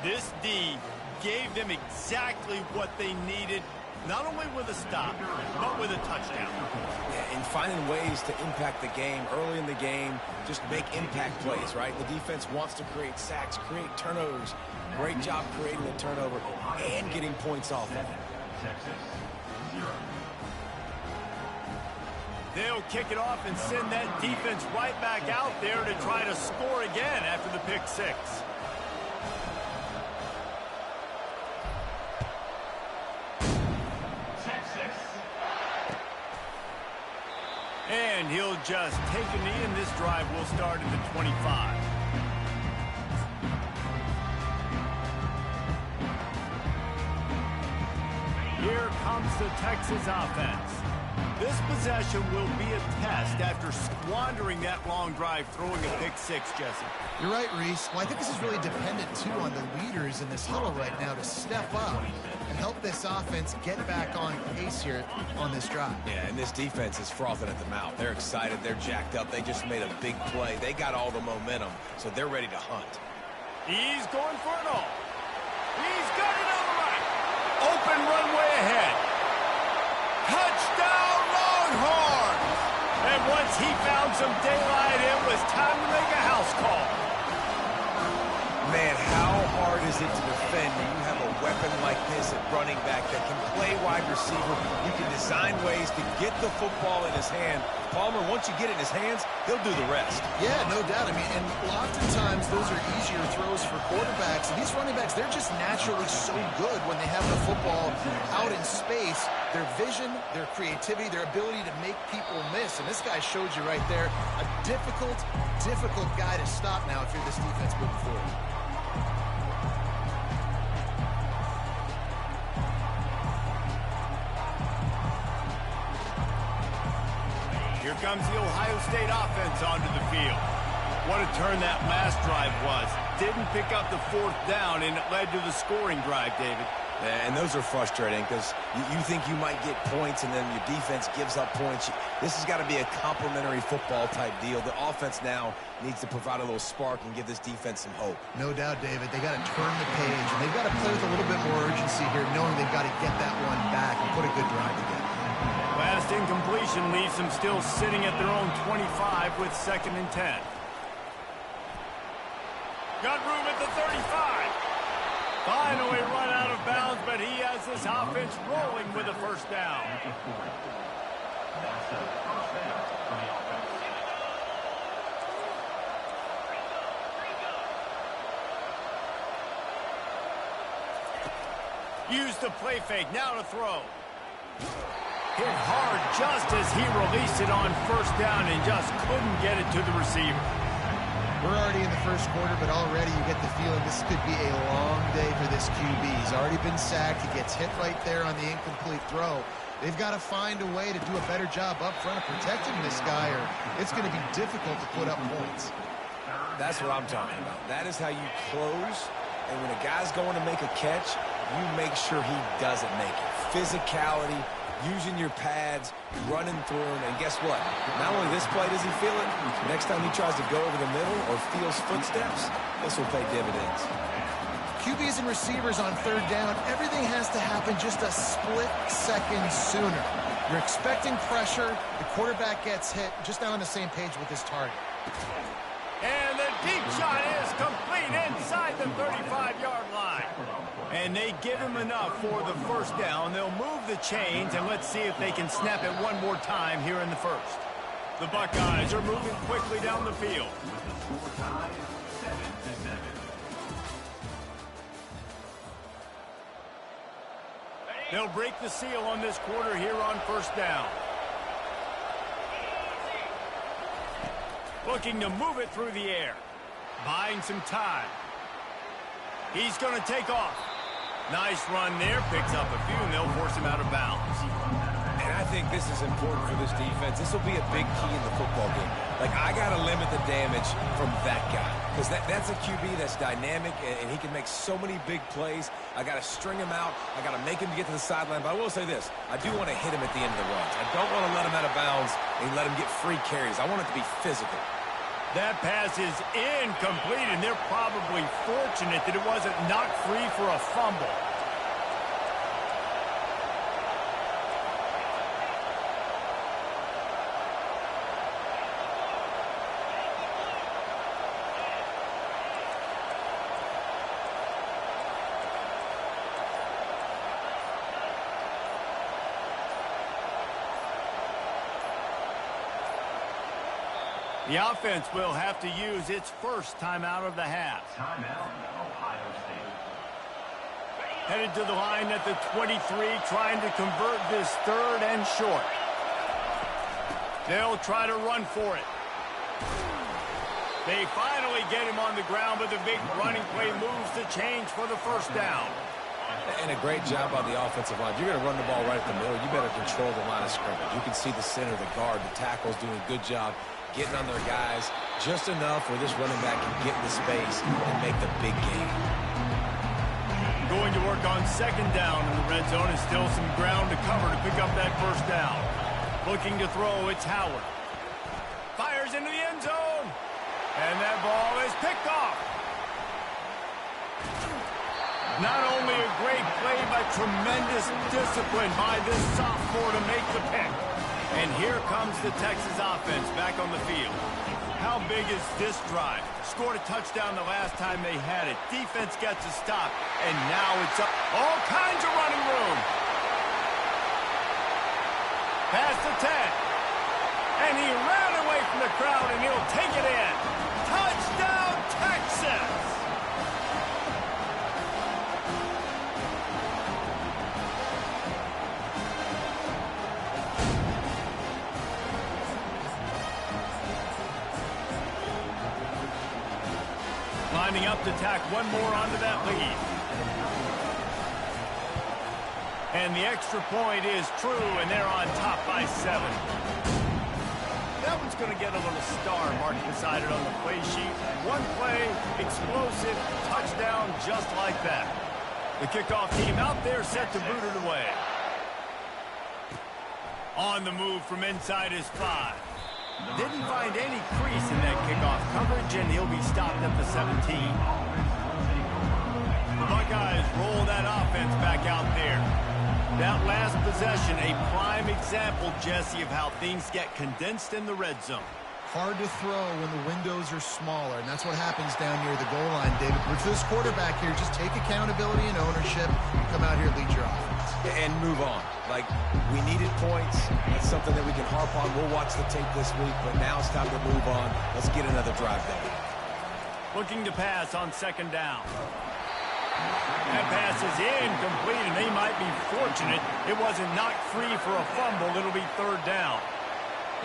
This D gave them exactly what they needed, not only with a stop, but with a touchdown. Yeah, and finding ways to impact the game early in the game, just make impact plays, right? The defense wants to create sacks, create turnovers. Great job creating the turnover and getting points off of it. They'll kick it off and send that defense right back out there to try to score again after the pick 6. And he'll just take a knee, and this drive will start at the 25. Here comes the Texas offense. This possession will be a test after squandering that long drive, throwing a pick six, Jesse. You're right, Reese. Well, I think this is really dependent, too, on the leaders in this huddle right now to step up and help this offense get back on pace here on this drive. Yeah, and this defense is frothing at the mouth. They're excited. They're jacked up. They just made a big play. They got all the momentum, so they're ready to hunt. He's going for it all. He's got it on the right. Open runway ahead. Touchdown, Longhorns! And once he found some daylight, it was time to make a house call. Man, how hard is it to defend when you have a weapon like this at running back that can play wide receiver? You can design ways to get the football in his hand. Palmer, once you get it in his hands, he'll do the rest. Yeah, no doubt. I mean, and oftentimes those are easier throws for quarterbacks. And these running backs, they're just naturally so good when they have the football out in space. Their vision, their creativity, their ability to make people miss. And this guy showed you right there, a difficult guy to stop now if you're this defense moving forward. Here comes the Ohio State offense onto the field. What a turn that last drive was. Didn't pick up the fourth down, and it led to the scoring drive, David. And those are frustrating because you think you might get points and then your defense gives up points. This has got to be a complementary football type deal. The offense now needs to provide a little spark and give this defense some hope. No doubt, David. They got to turn the page, and they've got to play with a little bit more urgency here, knowing they've got to get that one back and put a good drive together. Last incompletion leaves them still sitting at their own 25 with 2nd and 10. Got room at the 35. Finally run out of bounds, but he has this offense rolling with a first down. Use the play fake, now to throw. Hit hard just as he released it on first down and just couldn't get it to the receiver. We're already in the first quarter, but already you get the feeling this could be a long day for this QB. He's already been sacked. He gets hit right there on the incomplete throw. They've got to find a way to do a better job up front of protecting this guy, or it's going to be difficult to put up points. That's what I'm talking about. That is how you close, and when a guy's going to make a catch, you make sure he doesn't make it. Physicality, using your pads, running through him, and guess what? Not only this play does he feel it, next time he tries to go over the middle or feels footsteps, this will pay dividends. QBs and receivers on third down, everything has to happen just a split second sooner. You're expecting pressure, the quarterback gets hit, just not on the same page with his target. And the deep shot is complete inside the 35-yard line. And they give him enough for the first down. They'll move the chains, and let's see if they can snap it one more time here in the first. The Buckeyes are moving quickly down the field. They'll break the seal on this quarter here on first down. Looking to move it through the air. Buying some time. He's going to take off. Nice run there. Picks up a few, and they'll force him out of bounds. And I think this is important for this defense. This will be a big key in the football game. Like, I got to limit the damage from that guy. Because that's a QB that's dynamic, and he can make so many big plays. I got to string him out. I got to make him get to the sideline. But I will say this. I do want to hit him at the end of the runs. I don't want to let him out of bounds and let him get free carries. I want it to be physical. That pass is incomplete, and they're probably fortunate that it wasn't knocked free for a fumble. The offense will have to use its first timeout of the half. Timeout, Ohio State. Headed to the line at the 23, trying to convert this third and short. They'll try to run for it. They finally get him on the ground, but the big running play moves the change for the first down. And a great job on the offensive line. You're going to run the ball right at the middle. You better control the line of scrimmage. You can see the center, the guard, the tackles doing a good job getting on their guys just enough where this running back can get in the space and make the big game. Going to work on second down in the red zone, and still some ground to cover to pick up that first down. Looking to throw, it's Howard. Fires into the end zone. And that ball is picked off. Not only a great play, but tremendous discipline by this sophomore to make the pick. And here comes the Texas offense back on the field. How big is this drive? Scored a touchdown the last time they had it. Defense gets a stop, and now it's up. All kinds of running room. Past the 10. And he ran away from the crowd, and he'll take it in. Touchdown, Texas! Lining up to tack one more onto that lead. And the extra point is true, and they're on top by 7. That one's going to get a little star marked beside it on the play sheet. One play, explosive, touchdown just like that. The kickoff team out there set to boot it away. On the move from inside his 5. Didn't find any crease in that kickoff coverage, and he'll be stopped at the 17. The Buckeyes roll that offense back out there. That last possession, a prime example, Jesse, of how things get condensed in the red zone. Hard to throw when the windows are smaller, and that's what happens down near the goal line, David. But for this quarterback here, just take accountability and ownership and come out here and lead your offense. And move on. Like, we needed points. That's something that we can harp on. We'll watch the tape this week, but now it's time to move on. Let's get another drive going. Looking to pass on second down. That pass is incomplete, and they might be fortunate it wasn't knocked free for a fumble. It'll be third down.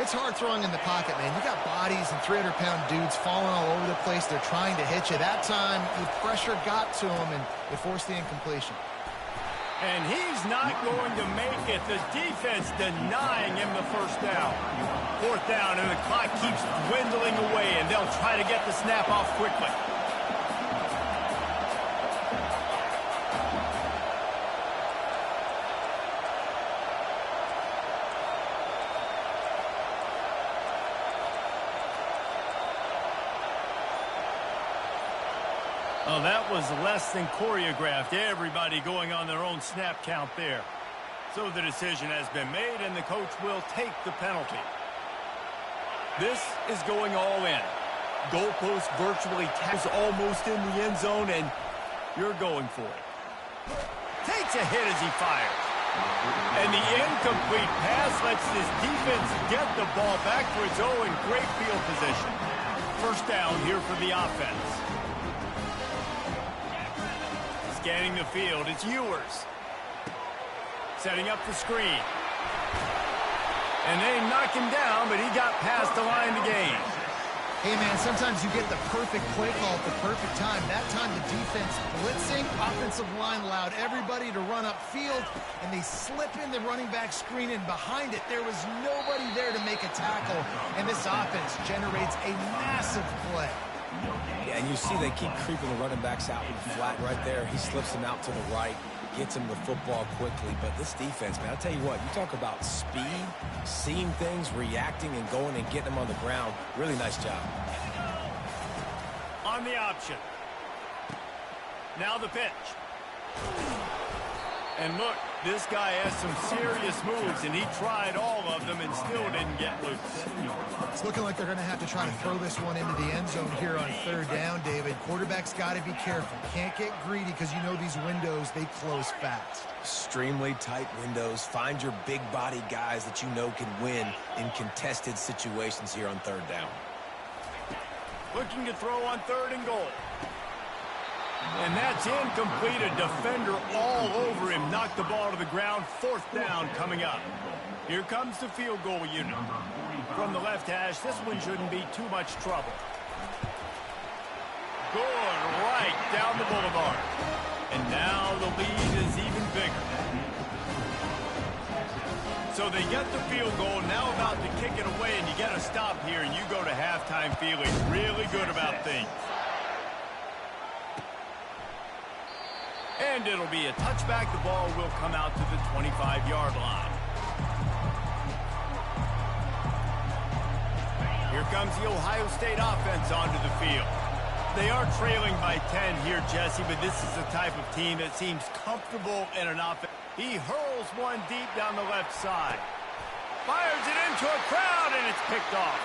It's hard throwing in the pocket, man. You got bodies and 300-pound dudes falling all over the place. They're trying to hit you. That time, the pressure got to him, and it forced the incompletion. And he's not going to make it. The defense denying him the first down. Fourth down, and the clock keeps dwindling away, and they'll try to get the snap off quickly. Oh, that was less than choreographed. Everybody going on their own snap count there. So the decision has been made, and the coach will take the penalty. This is going all in. Goalpost virtually taps almost in the end zone, and you're going for it. Takes a hit as he fires. And the incomplete pass lets this defense get the ball back to its own great field position. First down here for the offense. Scanning the field, it's Ewers. Setting up the screen. And they knock him down, but he got past the line to gain. Hey, man, sometimes you get the perfect play call at the perfect time. That time the defense blitzing, offensive line allowed everybody to run upfield, and they slip in the running back screen, and behind it, there was nobody there to make a tackle, and this offense generates a massive play. Yeah, and you see they keep creeping the running backs out in the flat right there. He slips them out to the right, gets him the football quickly. But this defense, man, I'll tell you what, you talk about speed, seeing things, reacting, and going and getting them on the ground. Really nice job. On the option. Now the pitch. And look, this guy has some serious moves, and he tried all of them and still didn't get loose. It's looking like they're going to have to try to throw this one into the end zone here on third down, David. Quarterback's got to be careful. Can't get greedy because you know these windows, they close fast. Extremely tight windows. Find your big body guys that you know can win in contested situations here on third down. Looking to throw on third and goal. And that's incomplete. A defender all over him. Knocked the ball to the ground. Fourth down coming up. Here comes the field goal unit. From the left hash, this one shouldn't be too much trouble. Good right down the boulevard. And now the lead is even bigger. So they get the field goal, now about to kick it away, and you get a stop here, and you go to halftime feeling really good about things. And it'll be a touchback. The ball will come out to the 25-yard line. Here comes the Ohio State offense onto the field. They are trailing by 10 here, Jesse, but this is the type of team that seems comfortable in an offense. He hurls one deep down the left side. Fires it into a crowd, and it's picked off.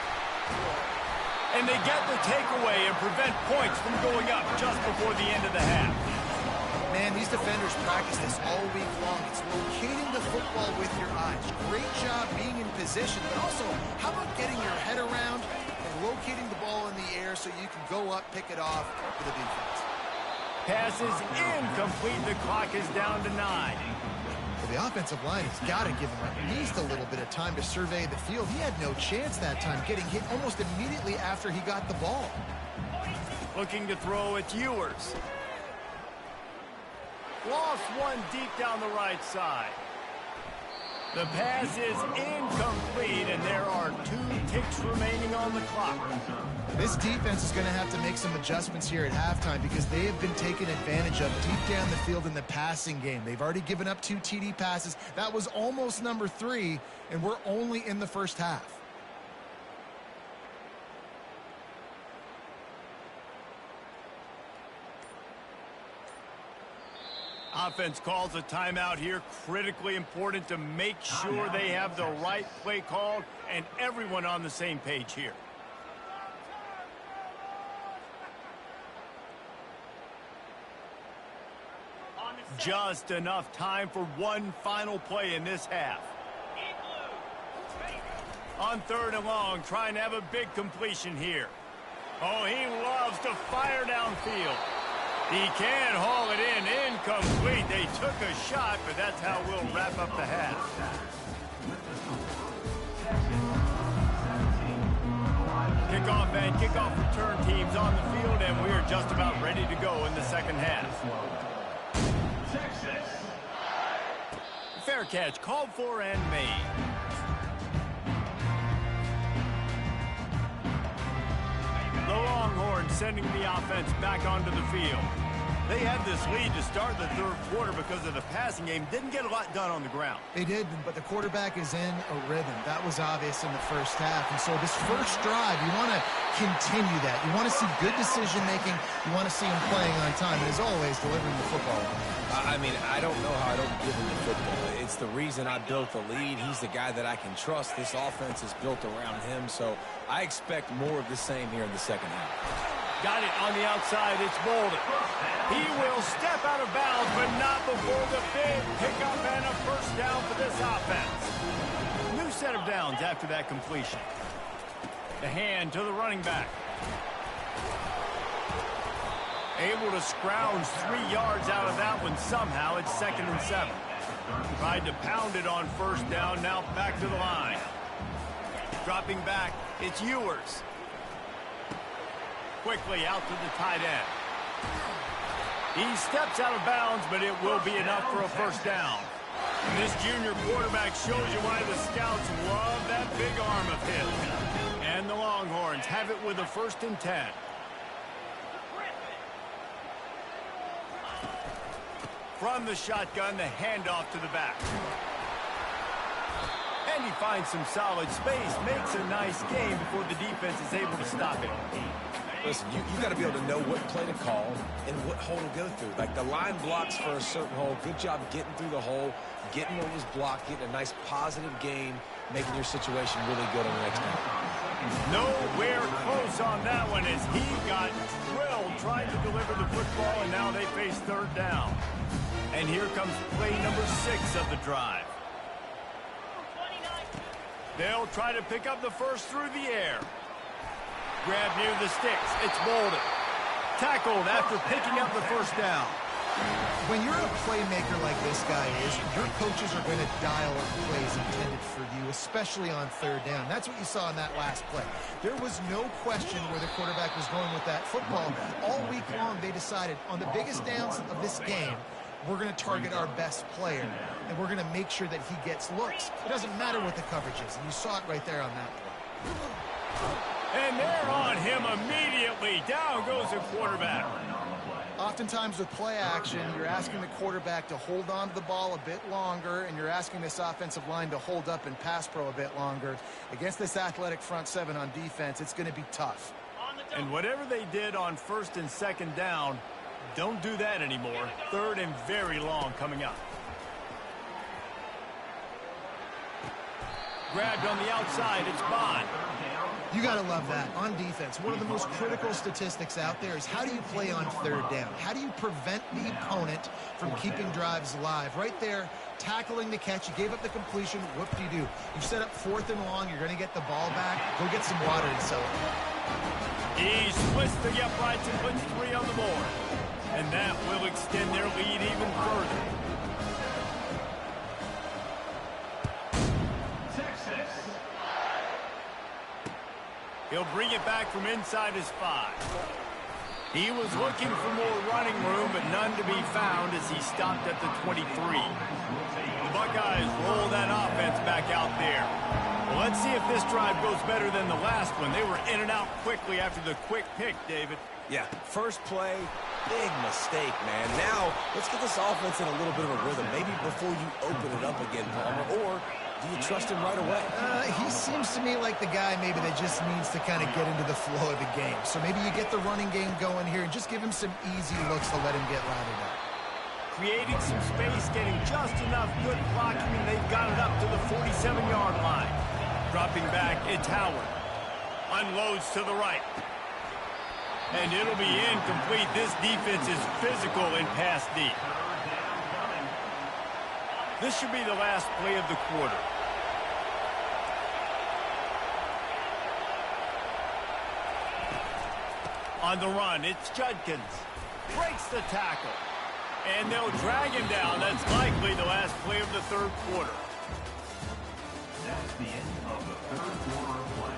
And they get the takeaway and prevent points from going up just before the end of the half. Man, these defenders practice this all week long. It's locating the football with your eyes. Great job being in position, but also, how about getting your head around and locating the ball in the air so you can go up, pick it off for the defense. Pass is incomplete. The clock is down to 9. Well, the offensive line has got to give him at least a little bit of time to survey the field. He had no chance that time, getting hit almost immediately after he got the ball. Looking to throw, it's Ewers. Lost one deep down the right side. The pass is incomplete, and there are 2 ticks remaining on the clock. This defense is going to have to make some adjustments here at halftime because they have been taken advantage of deep down the field in the passing game. They've already given up 2 TD passes. That was almost number 3, and we're only in the first half. Offense calls a timeout here. Critically important to make sure they have the right play called and everyone on the same page here. Just enough time for one final play in this half. On 3rd and long, trying to have a big completion here. Oh, he loves to fire downfield. He can haul it in. Incomplete. They took a shot, but that's how we'll wrap up the half. Kickoff and kickoff return teams on the field, and we are just about ready to go in the second half. Fair catch called for and made. The Longhorns sending the offense back onto the field. They had this lead to start the 3rd quarter because of the passing game. Didn't get a lot done on the ground. They did, but the quarterback is in a rhythm. That was obvious in the first half. And so this first drive, you want to continue that. You want to see good decision-making. You want to see him playing on time. And as always, delivering the football. I mean, I don't know how I don't give him the football. It's the reason I built the lead. He's the guy that I can trust. This offense is built around him. So I expect more of the same here in the second half. Got it on the outside. It's Bolden. He will step out of bounds, but not before the big pickup and a first down for this offense. New set of downs after that completion. The hand to the running back. Able to scrounge 3 yards out of that one somehow. It's 2nd and 7. Tried to pound it on first down. Now back to the line. Dropping back. It's Ewers. Quickly out to the tight end. He steps out of bounds, but it will be enough for a first down. And this junior quarterback shows you why the scouts love that big arm of his. And the Longhorns have it with a 1st and 10. From the shotgun, the handoff to the back. And he finds some solid space, makes a nice game before the defense is able to stop it. Listen, you got to be able to know what play to call and what hole to go through. Like the line blocks for a certain hole. Good job getting through the hole, getting what was blocked, getting a nice positive gain, making your situation really good on the next one. Nowhere close on that one as he got drilled trying to deliver the football, and now they face 3rd down. And here comes play number 6 of the drive. They'll try to pick up the first through the air. Grab near the sticks. It's Bolden. Tackled after picking up the first down. When you're a playmaker like this guy is, your coaches are going to dial up plays intended for you, especially on third down. That's what you saw in that last play. There was no question where the quarterback was going with that football. All week long, they decided on the biggest downs of this game, we're going to target our best player, and we're going to make sure that he gets looks. It doesn't matter what the coverage is, and you saw it right there on that play. And they're on him immediately. Down goes the quarterback. Oftentimes with play action, you're asking the quarterback to hold on to the ball a bit longer, and you're asking this offensive line to hold up in pass pro a bit longer. Against this athletic front seven on defense, it's going to be tough. And whatever they did on first and second down, don't do that anymore. Third and very long coming up. Grabbed on the outside, it's Bond. You got to love that. On defense, one of the most critical statistics out there is how do you play on third down? How do you prevent the opponent from keeping drives alive? Right there, tackling the catch. You gave up the completion. Whoop-de-doo. You set up fourth and long. You're going to get the ball back. Go get some water and celebrate. He splits the uprights and puts 3 on the board. And that will extend their lead even further. He'll bring it back from inside his 5. He was looking for more running room, but none to be found as he stopped at the 23. The Buckeyes roll that offense back out there. Well, let's see if this drive goes better than the last one. They were in and out quickly after the quick pick, David. Yeah, first play, big mistake, man. Now, let's get this offense in a little bit of a rhythm. Maybe before you open it up again, Palmer, or do you trust him right away? He seems to me like the guy maybe that just needs to kind of get into the flow of the game. So maybe you get the running game going here and just give him some easy looks to let him get routed up. Creating some space, getting just enough good blocking, and they've got it up to the 47-yard line. Dropping back, it's Howard. Unloads to the right. And it'll be incomplete. This defense is physical and pass deep. This should be the last play of the quarter. On the run, it's Judkins. Breaks the tackle. And they'll drag him down. That's likely the last play of the third quarter. That's the end of the third quarter of play.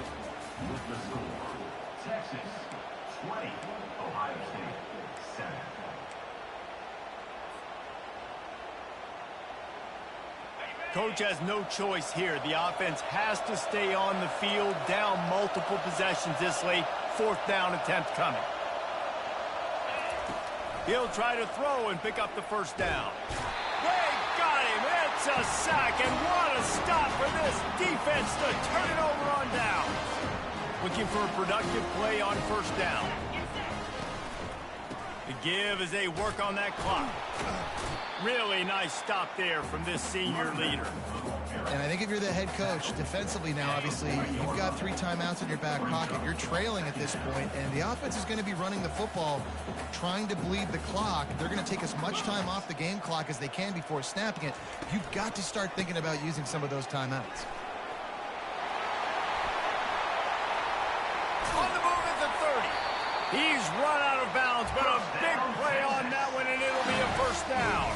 With the score, Texas 20, Ohio State 7. Coach has no choice here. The offense has to stay on the field, down multiple possessions this late. Fourth down attempt coming. He'll try to throw and pick up the first down. They got him. It's a sack, and what a stop for this defense to turn it over on down. Looking for a productive play on first down. The give as they work on that clock. Really nice stop there from this senior leader. And I think if you're the head coach, defensively now, obviously, you've got 3 timeouts in your back pocket. You're trailing at this point, and the offense is going to be running the football, trying to bleed the clock. They're going to take as much time off the game clock as they can before snapping it. You've got to start thinking about using some of those timeouts. On the move at the 30. He's run out of bounds, but a big play on that one, and it'll be a first down.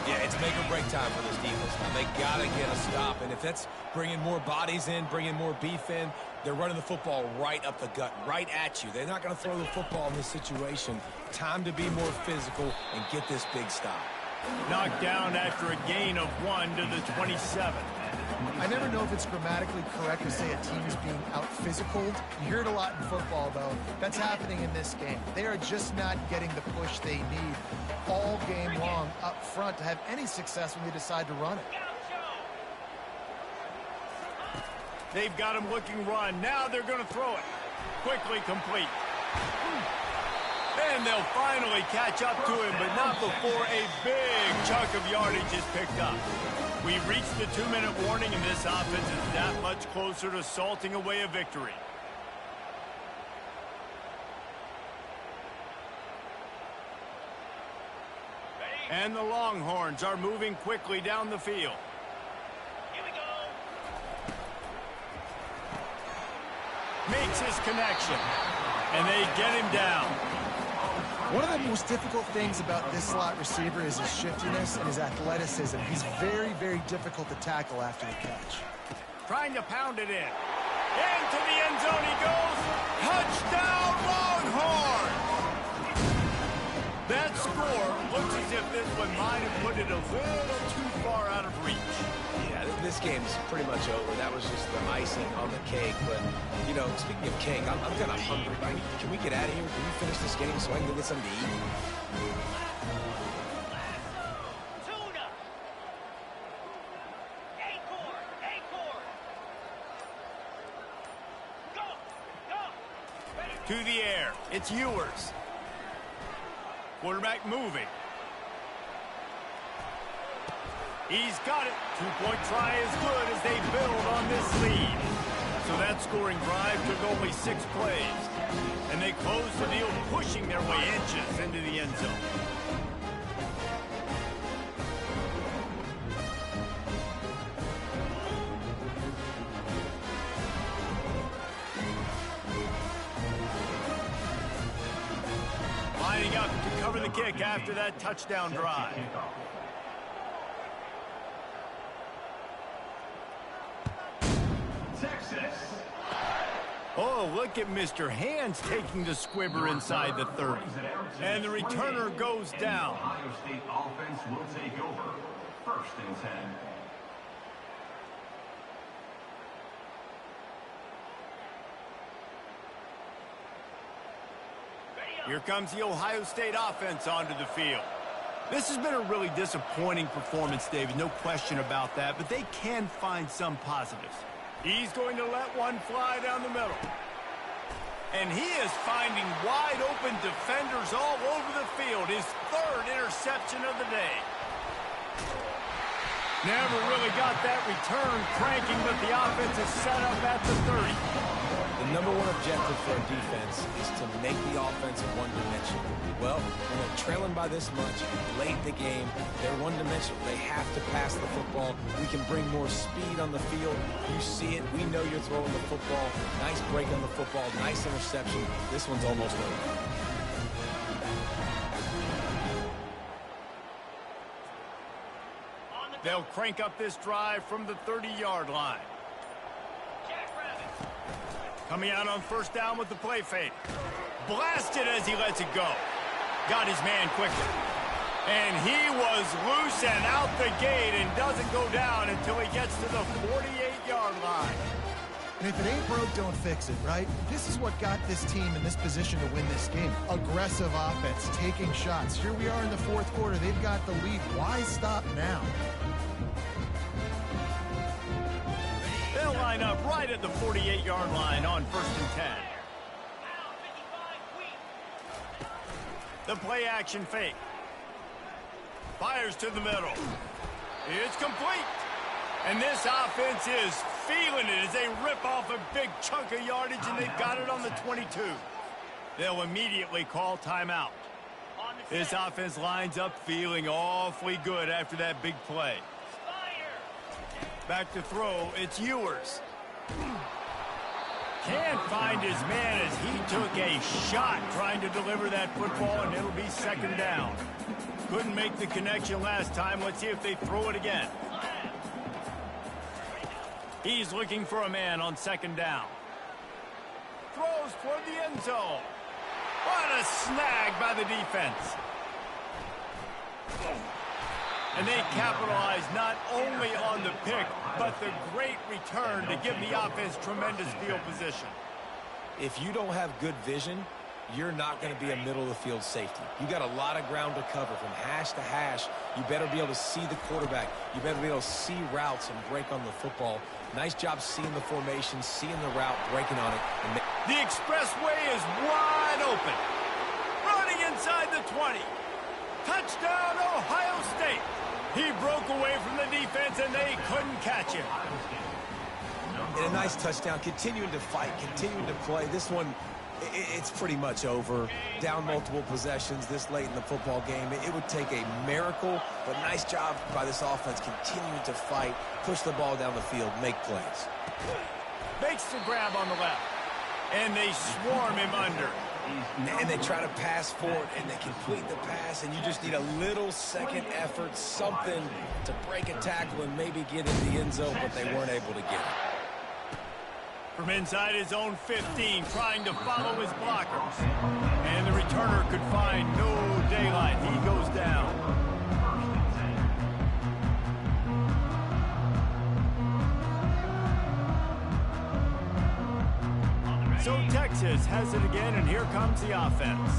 Yeah, it's make or break time for this defense. Now, they got to get a stop, and if that's bringing more bodies in, bringing more beef in, they're running the football right up the gut, right at you. They're not going to throw the football in this situation. Time to be more physical and get this big stop. Knocked down after a gain of 1 to the 27. I never know if it's grammatically correct to say a team is being out-physicaled. You hear it a lot in football, though. That's happening in this game. They are just not getting the push they need all game long up front to have any success when they decide to run it. They've got him looking run. Now they're going to throw it. Quickly complete. And they'll finally catch up to him, but not before a big chunk of yardage is picked up. We've reached the 2-minute warning, and this offense is that much closer to salting away a victory. And the Longhorns are moving quickly down the field. Here we go. Makes his connection, and they get him down. One of the most difficult things about this slot receiver is his shiftiness and his athleticism. He's very, very difficult to tackle after the catch. Trying to pound it in. Into the end zone he goes. Touchdown, Longhorns! That score looks as if this one might have put it a little too far out of reach. Yeah, this game's pretty much over. That was just the icing on the cake. But, you know, speaking of cake, I'm kind of hungry. Can we get out of here? Can we finish this game so I can go get something to eat? To the air. It's Ewers. Quarterback moving. He's got it. Two-point try is good as they build on this lead. So that scoring drive took only 6 plays. And they close the deal, pushing their way inches into the end zone. Lining up to cover the kick after that touchdown drive. Texas. Oh, look at Mr. Hands taking the squibber inside the 30. And the returner goes down. Ohio State offense will take over. 1st and 10. Here comes the Ohio State offense onto the field. This has been a really disappointing performance, David, no question about that, but they can find some positives. He's going to let one fly down the middle. And he is finding wide open defenders all over the field. His 3rd interception of the day. Never really got that return cranking, but the offense is set up at the 30. The number one objective for a defense is to make the offense one-dimensional. Well, when they're trailing by this much, late in the game, they're one-dimensional. They have to pass the football. We can bring more speed on the field. You see it. We know you're throwing the football. Nice break on the football. Nice interception. This one's almost over. They'll crank up this drive from the 30-yard line. Coming out on 1st down with the play fake. Blasted as he lets it go. Got his man quickly. And he was loose and out the gate and doesn't go down until he gets to the 48-yard line. And if it ain't broke, don't fix it, right? This is what got this team in this position to win this game. Aggressive offense, taking shots. Here we are in the 4th quarter. They've got the lead. Why stop now? They'll line up right at the 48-yard line on 1st and 10. The play action fake. Fires to the middle. It's complete. And this offense is feeling it as they rip off a big chunk of yardage, and they've got it on the 22. They'll immediately call timeout. This offense lines up feeling awfully good after that big play. Back to throw, it's Ewers. Can't find his man as he took a shot trying to deliver that football, and it'll be 2nd down. Couldn't make the connection last time. Let's see if they throw it again. He's looking for a man on 2nd down. Throws toward the end zone. What a snag by the defense. And they capitalize not only on the pick, but the great return to give the offense tremendous field position. If you don't have good vision, you're not going to be a middle-of-the-field safety. You got a lot of ground to cover from hash to hash. You better be able to see the quarterback. You better be able to see routes and break on the football. Nice job seeing the formation, seeing the route, breaking on it. The expressway is wide open. Running inside the 20. Touchdown, Ohio State. He broke away from the defense, and they couldn't catch him. And a nice touchdown, continuing to fight, continuing to play. This one, it's pretty much over. Down multiple possessions this late in the football game. It would take a miracle, but nice job by this offense continuing to fight, push the ball down the field, make plays. Makes the grab on the left, and they swarm him under. And they try to pass forward, and they complete the pass, and you just need a little second effort, something to break a tackle and maybe get in the end zone, but they weren't able to get it. From inside his own 15, trying to follow his blockers. And the returner could find no daylight. He goes down. So Texas has it again, and here comes the offense.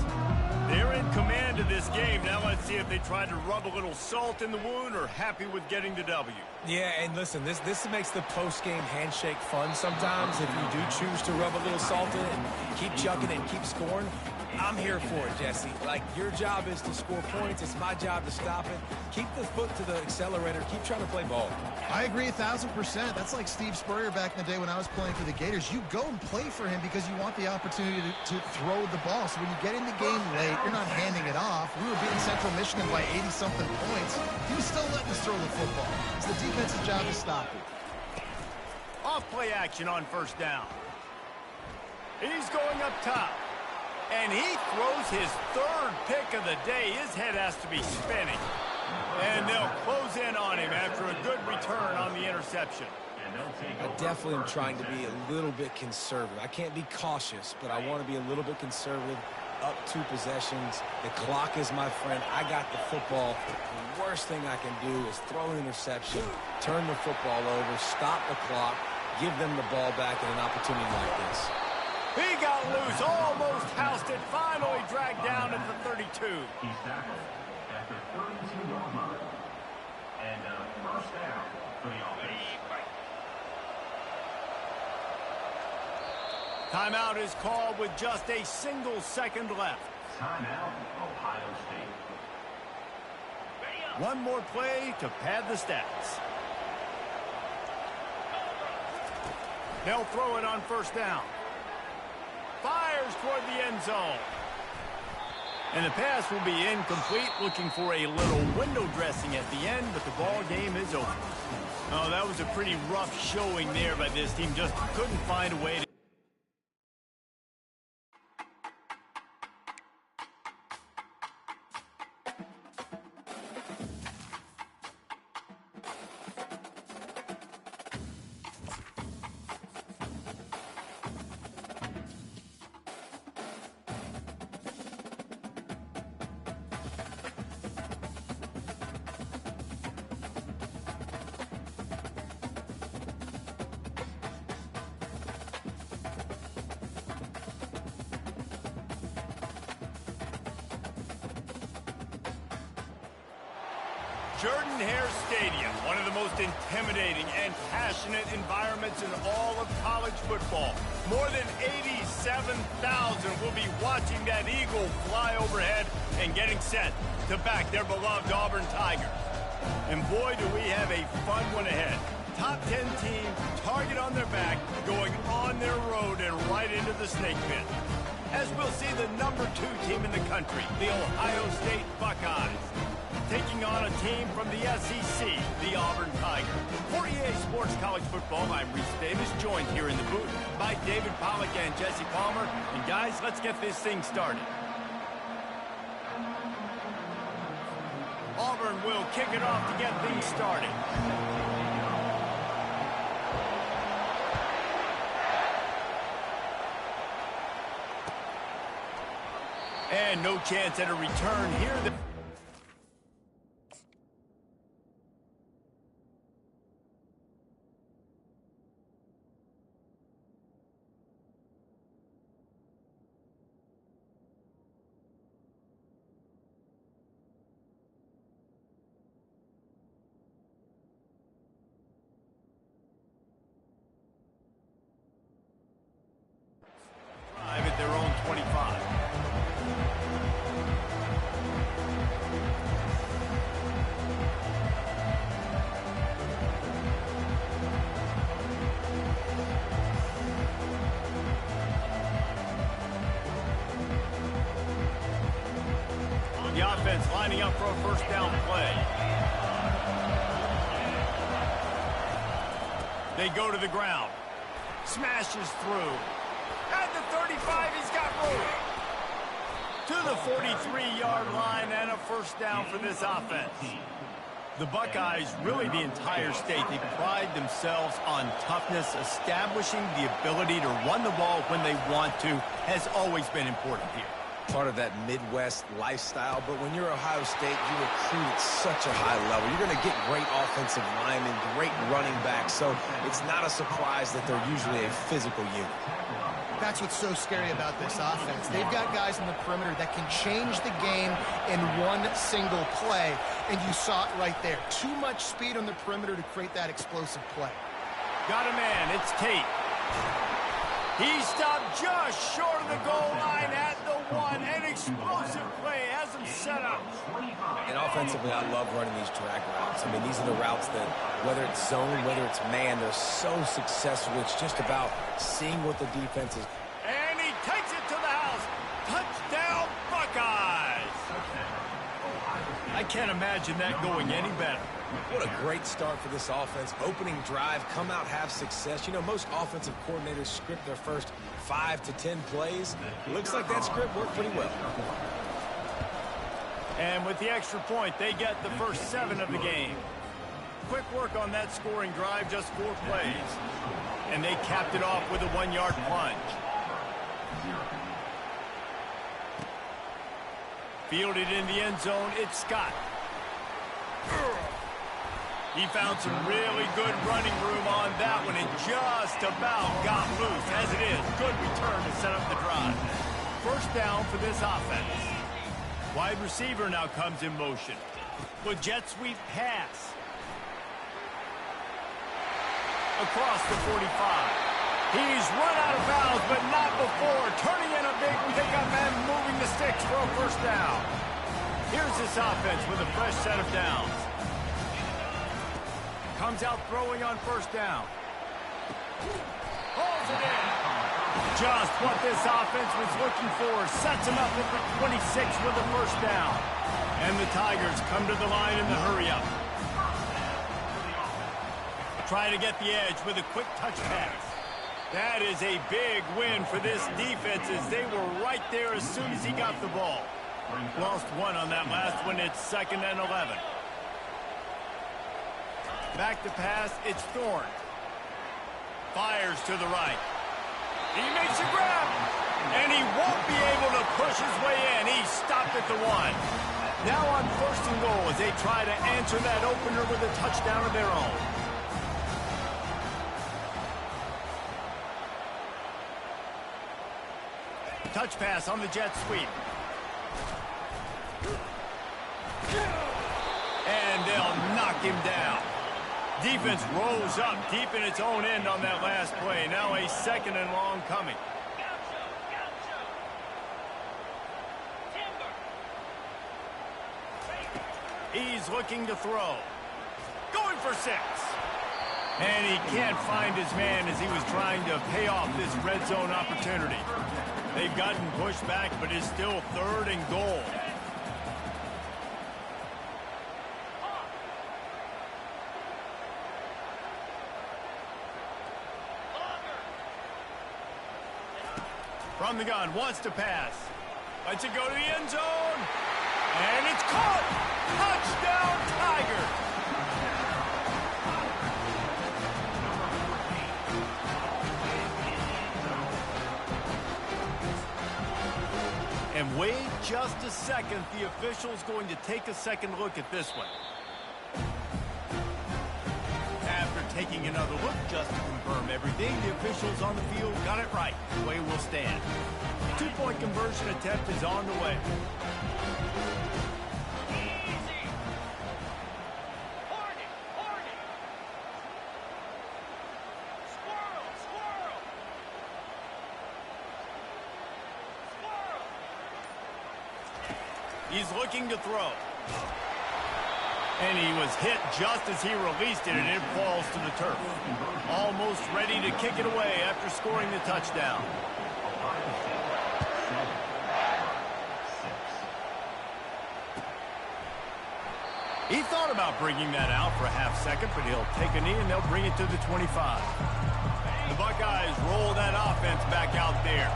They're in command of this game. Now let's see if they try to rub a little salt in the wound or happy with getting the W. Yeah, and listen, this makes the post-game handshake fun sometimes. If you do choose to rub a little salt in it and keep chucking and keep scoring, I'm here for it, Jesse. Like, your job is to score points. It's my job to stop it. Keep the foot to the accelerator. Keep trying to play ball. I agree 1,000%. That's like Steve Spurrier back in the day when I was playing for the Gators. You go and play for him because you want the opportunity to throw the ball. So when you get in the game late, you're not handing it off. We were beating Central Michigan by 80-something points. He was still letting us throw the football. It's the defense's job to stop it. Off play action on first down. He's going up top. And he throws his third pick of the day. His head has to be spinning. And they'll close in on him after a good return on the interception. I definitely am trying to be a little bit conservative. I can't be cautious, but I want to be a little bit conservative. Up 2 possessions. The clock is my friend. I got the football. The worst thing I can do is throw an interception, turn the football over, stop the clock, give them the ball back in an opportunity like this. He got loose, almost housed it, finally dragged down at the 32. He's tackled at the 32-yard line. And first down for the offense. Timeout is called with just a single second left. Timeout, Ohio State. One more play to pad the stats. They'll throw it on first down. Fires toward the end zone. And the pass will be incomplete, looking for a little window dressing at the end, but the ball game is over. Oh, that was a pretty rough showing there by this team. Just couldn't find a way to... Jordan-Hare Stadium, one of the most intimidating and passionate environments in all of college football. More than 87,000 will be watching that eagle fly overhead and getting set to back their beloved Auburn Tigers. And boy, do we have a fun one ahead. Top 10 team, target on their back, going on their road and right into the snake pit. As we'll see the number 2 team in the country, the Ohio State Buckeyes, taking on a team from the SEC, the Auburn Tigers. For EA Sports College Football, I'm Reese Davis, joined here in the booth by David Pollack and Jesse Palmer. And guys, let's get this thing started. Auburn will kick it off to get things started. And no chance at a return here. At their own 25. The offense lining up for a first down play. They go to the ground. Smashes through. At the 35, he's got room. the 43-yard line and a first down for this offense. The Buckeyes, really the entire state, they pride themselves on toughness. Establishing the ability to run the ball when they want to has always been important here. Part of that Midwest lifestyle, but when you're Ohio State, you recruit at such a high level. You're going to get great offensive linemen, great running backs, so it's not a surprise that they're usually a physical unit. That's what's so scary about this offense. They've got guys on the perimeter that can change the game in one single play, and you saw it right there. Too much speed on the perimeter to create that explosive play. Got a man, it's Tate. He stopped just short of the goal line at the 1. An explosive play has him set up. And offensively, I love running these drag routes. I mean, these are the routes that, whether it's zone, whether it's man, they're so successful. It's just about seeing what the defense is. And he takes it to the house. Touchdown, Buckeyes. I can't imagine that going any better. What a great start for this offense. Opening drive, come out, have success. You know, most offensive coordinators script their first 5 to 10 plays. Looks like that script worked pretty well. And with the extra point, they get the first 7 of the game. Quick work on that scoring drive, just 4 plays. And they capped it off with a 1-yard plunge. Fielded in the end zone, it's Scott. He found some really good running room on that one and just about got loose. As it is, good return to set up the drive. First down for this offense. Wide receiver now comes in motion. With jet sweep pass. Across the 45. He's run out of bounds, but not before. Turning in a big pickup and moving the sticks for a first down. Here's this offense with a fresh set of downs. Comes out throwing on first down. Holds it in. Just what this offense was looking for. Sets him up at the 26 with the first down. And the Tigers come to the line in the hurry-up. Try to get the edge with a quick touch pass. That is a big win for this defense as they were right there as soon as he got the ball. Lost 1 on that last one. It's 2nd and 11. Back to pass, it's Thorne. Fires to the right. He makes a grab, and he won't be able to push his way in. He stopped at the 1. Now on 1st and goal as they try to answer that opener with a touchdown of their own. Touch pass on the jet sweep. And they'll knock him down. Defense rose up deep in its own end on that last play. Now a 2nd and long coming. He's looking to throw. Going for 6. And he can't find his man as he was trying to pay off this red zone opportunity. They've gotten pushed back, but it's still 3rd and goal. From the gun, wants to pass. Lets it go to the end zone. And it's caught. Touchdown, Tigers. And wait just a second. The official's going to take a second look at this one. After taking another look just to confirm everything, the officials on the field got it right. The way will stand. 2-point conversion attempt is on the way. He's looking to throw. And he was hit just as he released it, and it falls to the turf. Almost ready to kick it away after scoring the touchdown. He thought about bringing that out for a half second, but he'll take a knee and they'll bring it to the 25. The Buckeyes roll that offense back out there.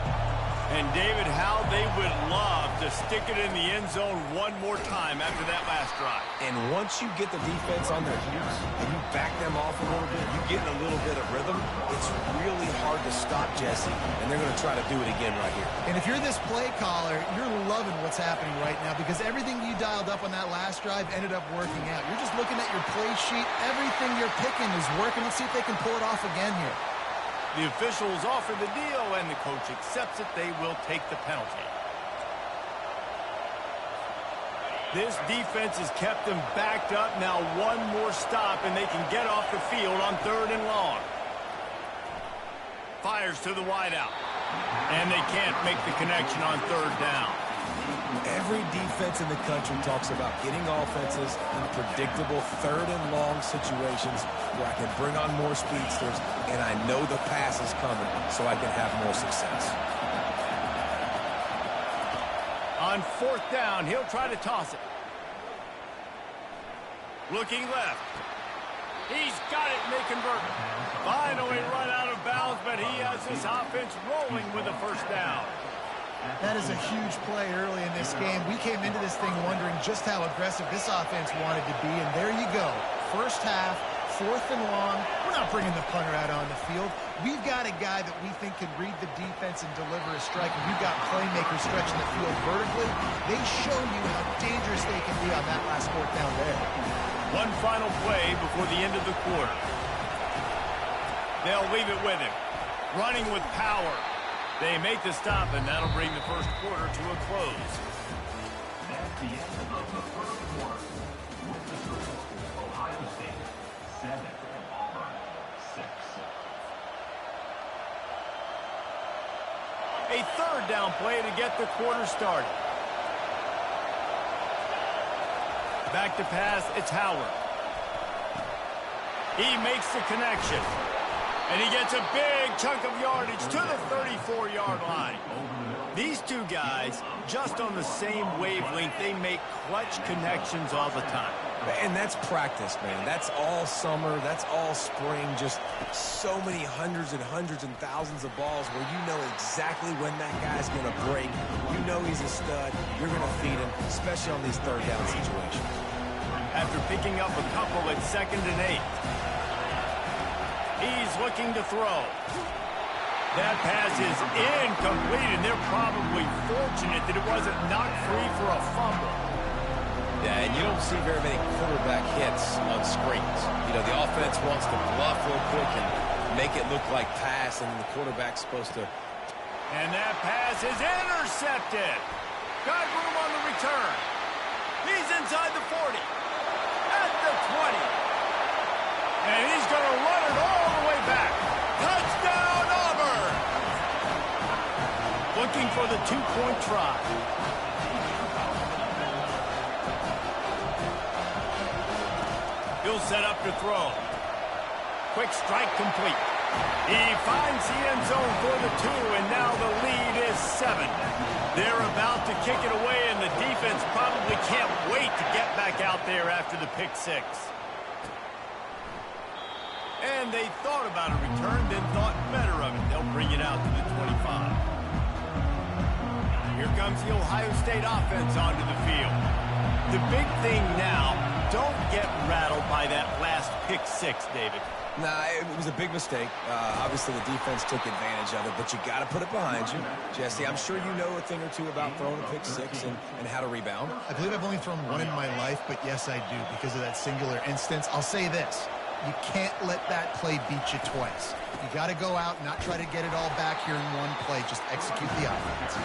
And, David, how they would love to stick it in the end zone one more time after that last drive. And once you get the defense on their heels and you back them off a little bit, you get in a little bit of rhythm, it's really hard to stop, Jesse, and they're going to try to do it again right here. And if you're this play caller, you're loving what's happening right now because everything you dialed up on that last drive ended up working out. You're just looking at your play sheet. Everything you're picking is working. Let's see if they can pull it off again here. The officials offer the deal, and the coach accepts it. They will take the penalty. This defense has kept them backed up. Now one more stop, and they can get off the field on 3rd and long. Fires to the wideout. And they can't make the connection on 3rd down. Every defense in the country talks about getting offenses in predictable 3rd and long situations where I can bring on more speedsters and I know the pass is coming so I can have more success. On 4th down, he'll try to toss it. Looking left. He's got it, and they convert. Finally run out of bounds, but he has this offense rolling with a 1st down. That is a huge play early in this game. We came into this thing wondering just how aggressive this offense wanted to be, and there you go. 1st half, 4th and long. We're not bringing the punter out on the field. We've got a guy that we think can read the defense and deliver a strike, and we've got playmakers stretching the field vertically. They show you how dangerous they can be on that last 4th down there. One final play before the end of the quarter. They'll leave it with him. Running with power. They make the stop, and that'll bring the 1st quarter to a close. That's the end of the 1st quarter. With the score, Ohio State 7, Auburn 6. A 3rd down play to get the quarter started. Back to pass, it's Howard. He makes the connection. And he gets a big chunk of yardage to the 34-yard line. These two guys, just on the same wavelength, they make clutch connections all the time. And that's practice, man. That's all summer. That's all spring. Just so many hundreds and thousands of balls where you know exactly when that guy's going to break. You know he's a stud. You're going to feed him, especially on these 3rd down situations. After picking up a couple at 2nd and 8. He's looking to throw. That pass is incomplete, and they're probably fortunate that it wasn't knocked free for a fumble. Yeah, and you don't see very many quarterback hits on screens. You know, the offense wants to bluff real quick and make it look like pass, and the quarterback's supposed to. And that pass is intercepted. Got room on the return. He's inside the 40. At the 20. And he's going to run it all the way back. Touchdown, Auburn! Looking for the 2-point try. He'll set up to throw. Quick strike complete. He finds the end zone for the 2, and now the lead is 7. They're about to kick it away, and the defense probably can't wait to get back out there after the pick 6. And they thought about a return, then thought better of it. They'll bring it out to the 25. Here comes the Ohio State offense onto the field. The big thing now, don't get rattled by that last pick 6, David. Nah, it was a big mistake. Obviously, the defense took advantage of it, but you got to put it behind you. Jesse, I'm sure you know a thing or two about throwing a pick 6 and how to rebound. I believe I've only thrown one in my life, but yes, I do because of that singular instance. I'll say this. You can't let that play beat you twice. You got to go out and not try to get it all back here in one play. Just execute the offense.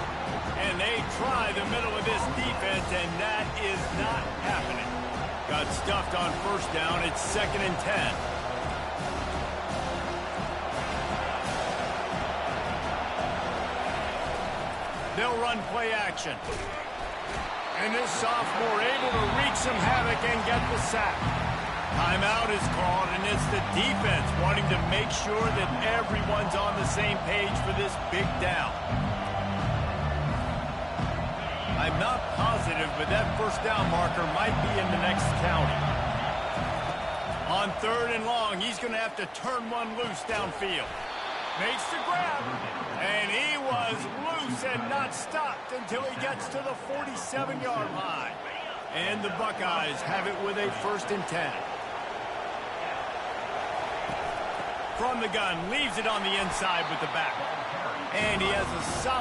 And they try the middle of this defense, and that is not happening. Got stuffed on 1st down. It's 2nd and 10. They'll run play action. And this sophomore able to wreak some havoc and get the sack. Timeout is called, and it's the defense wanting to make sure that everyone's on the same page for this big down. I'm not positive, but that 1st down marker might be in the next county. On 3rd and long, he's going to have to turn one loose downfield. Makes the grab, and he was loose moves and not stopped until he gets to the 47-yard line. And the Buckeyes have it with a 1st and 10. From the gun, leaves it on the inside with the back. And he has a solid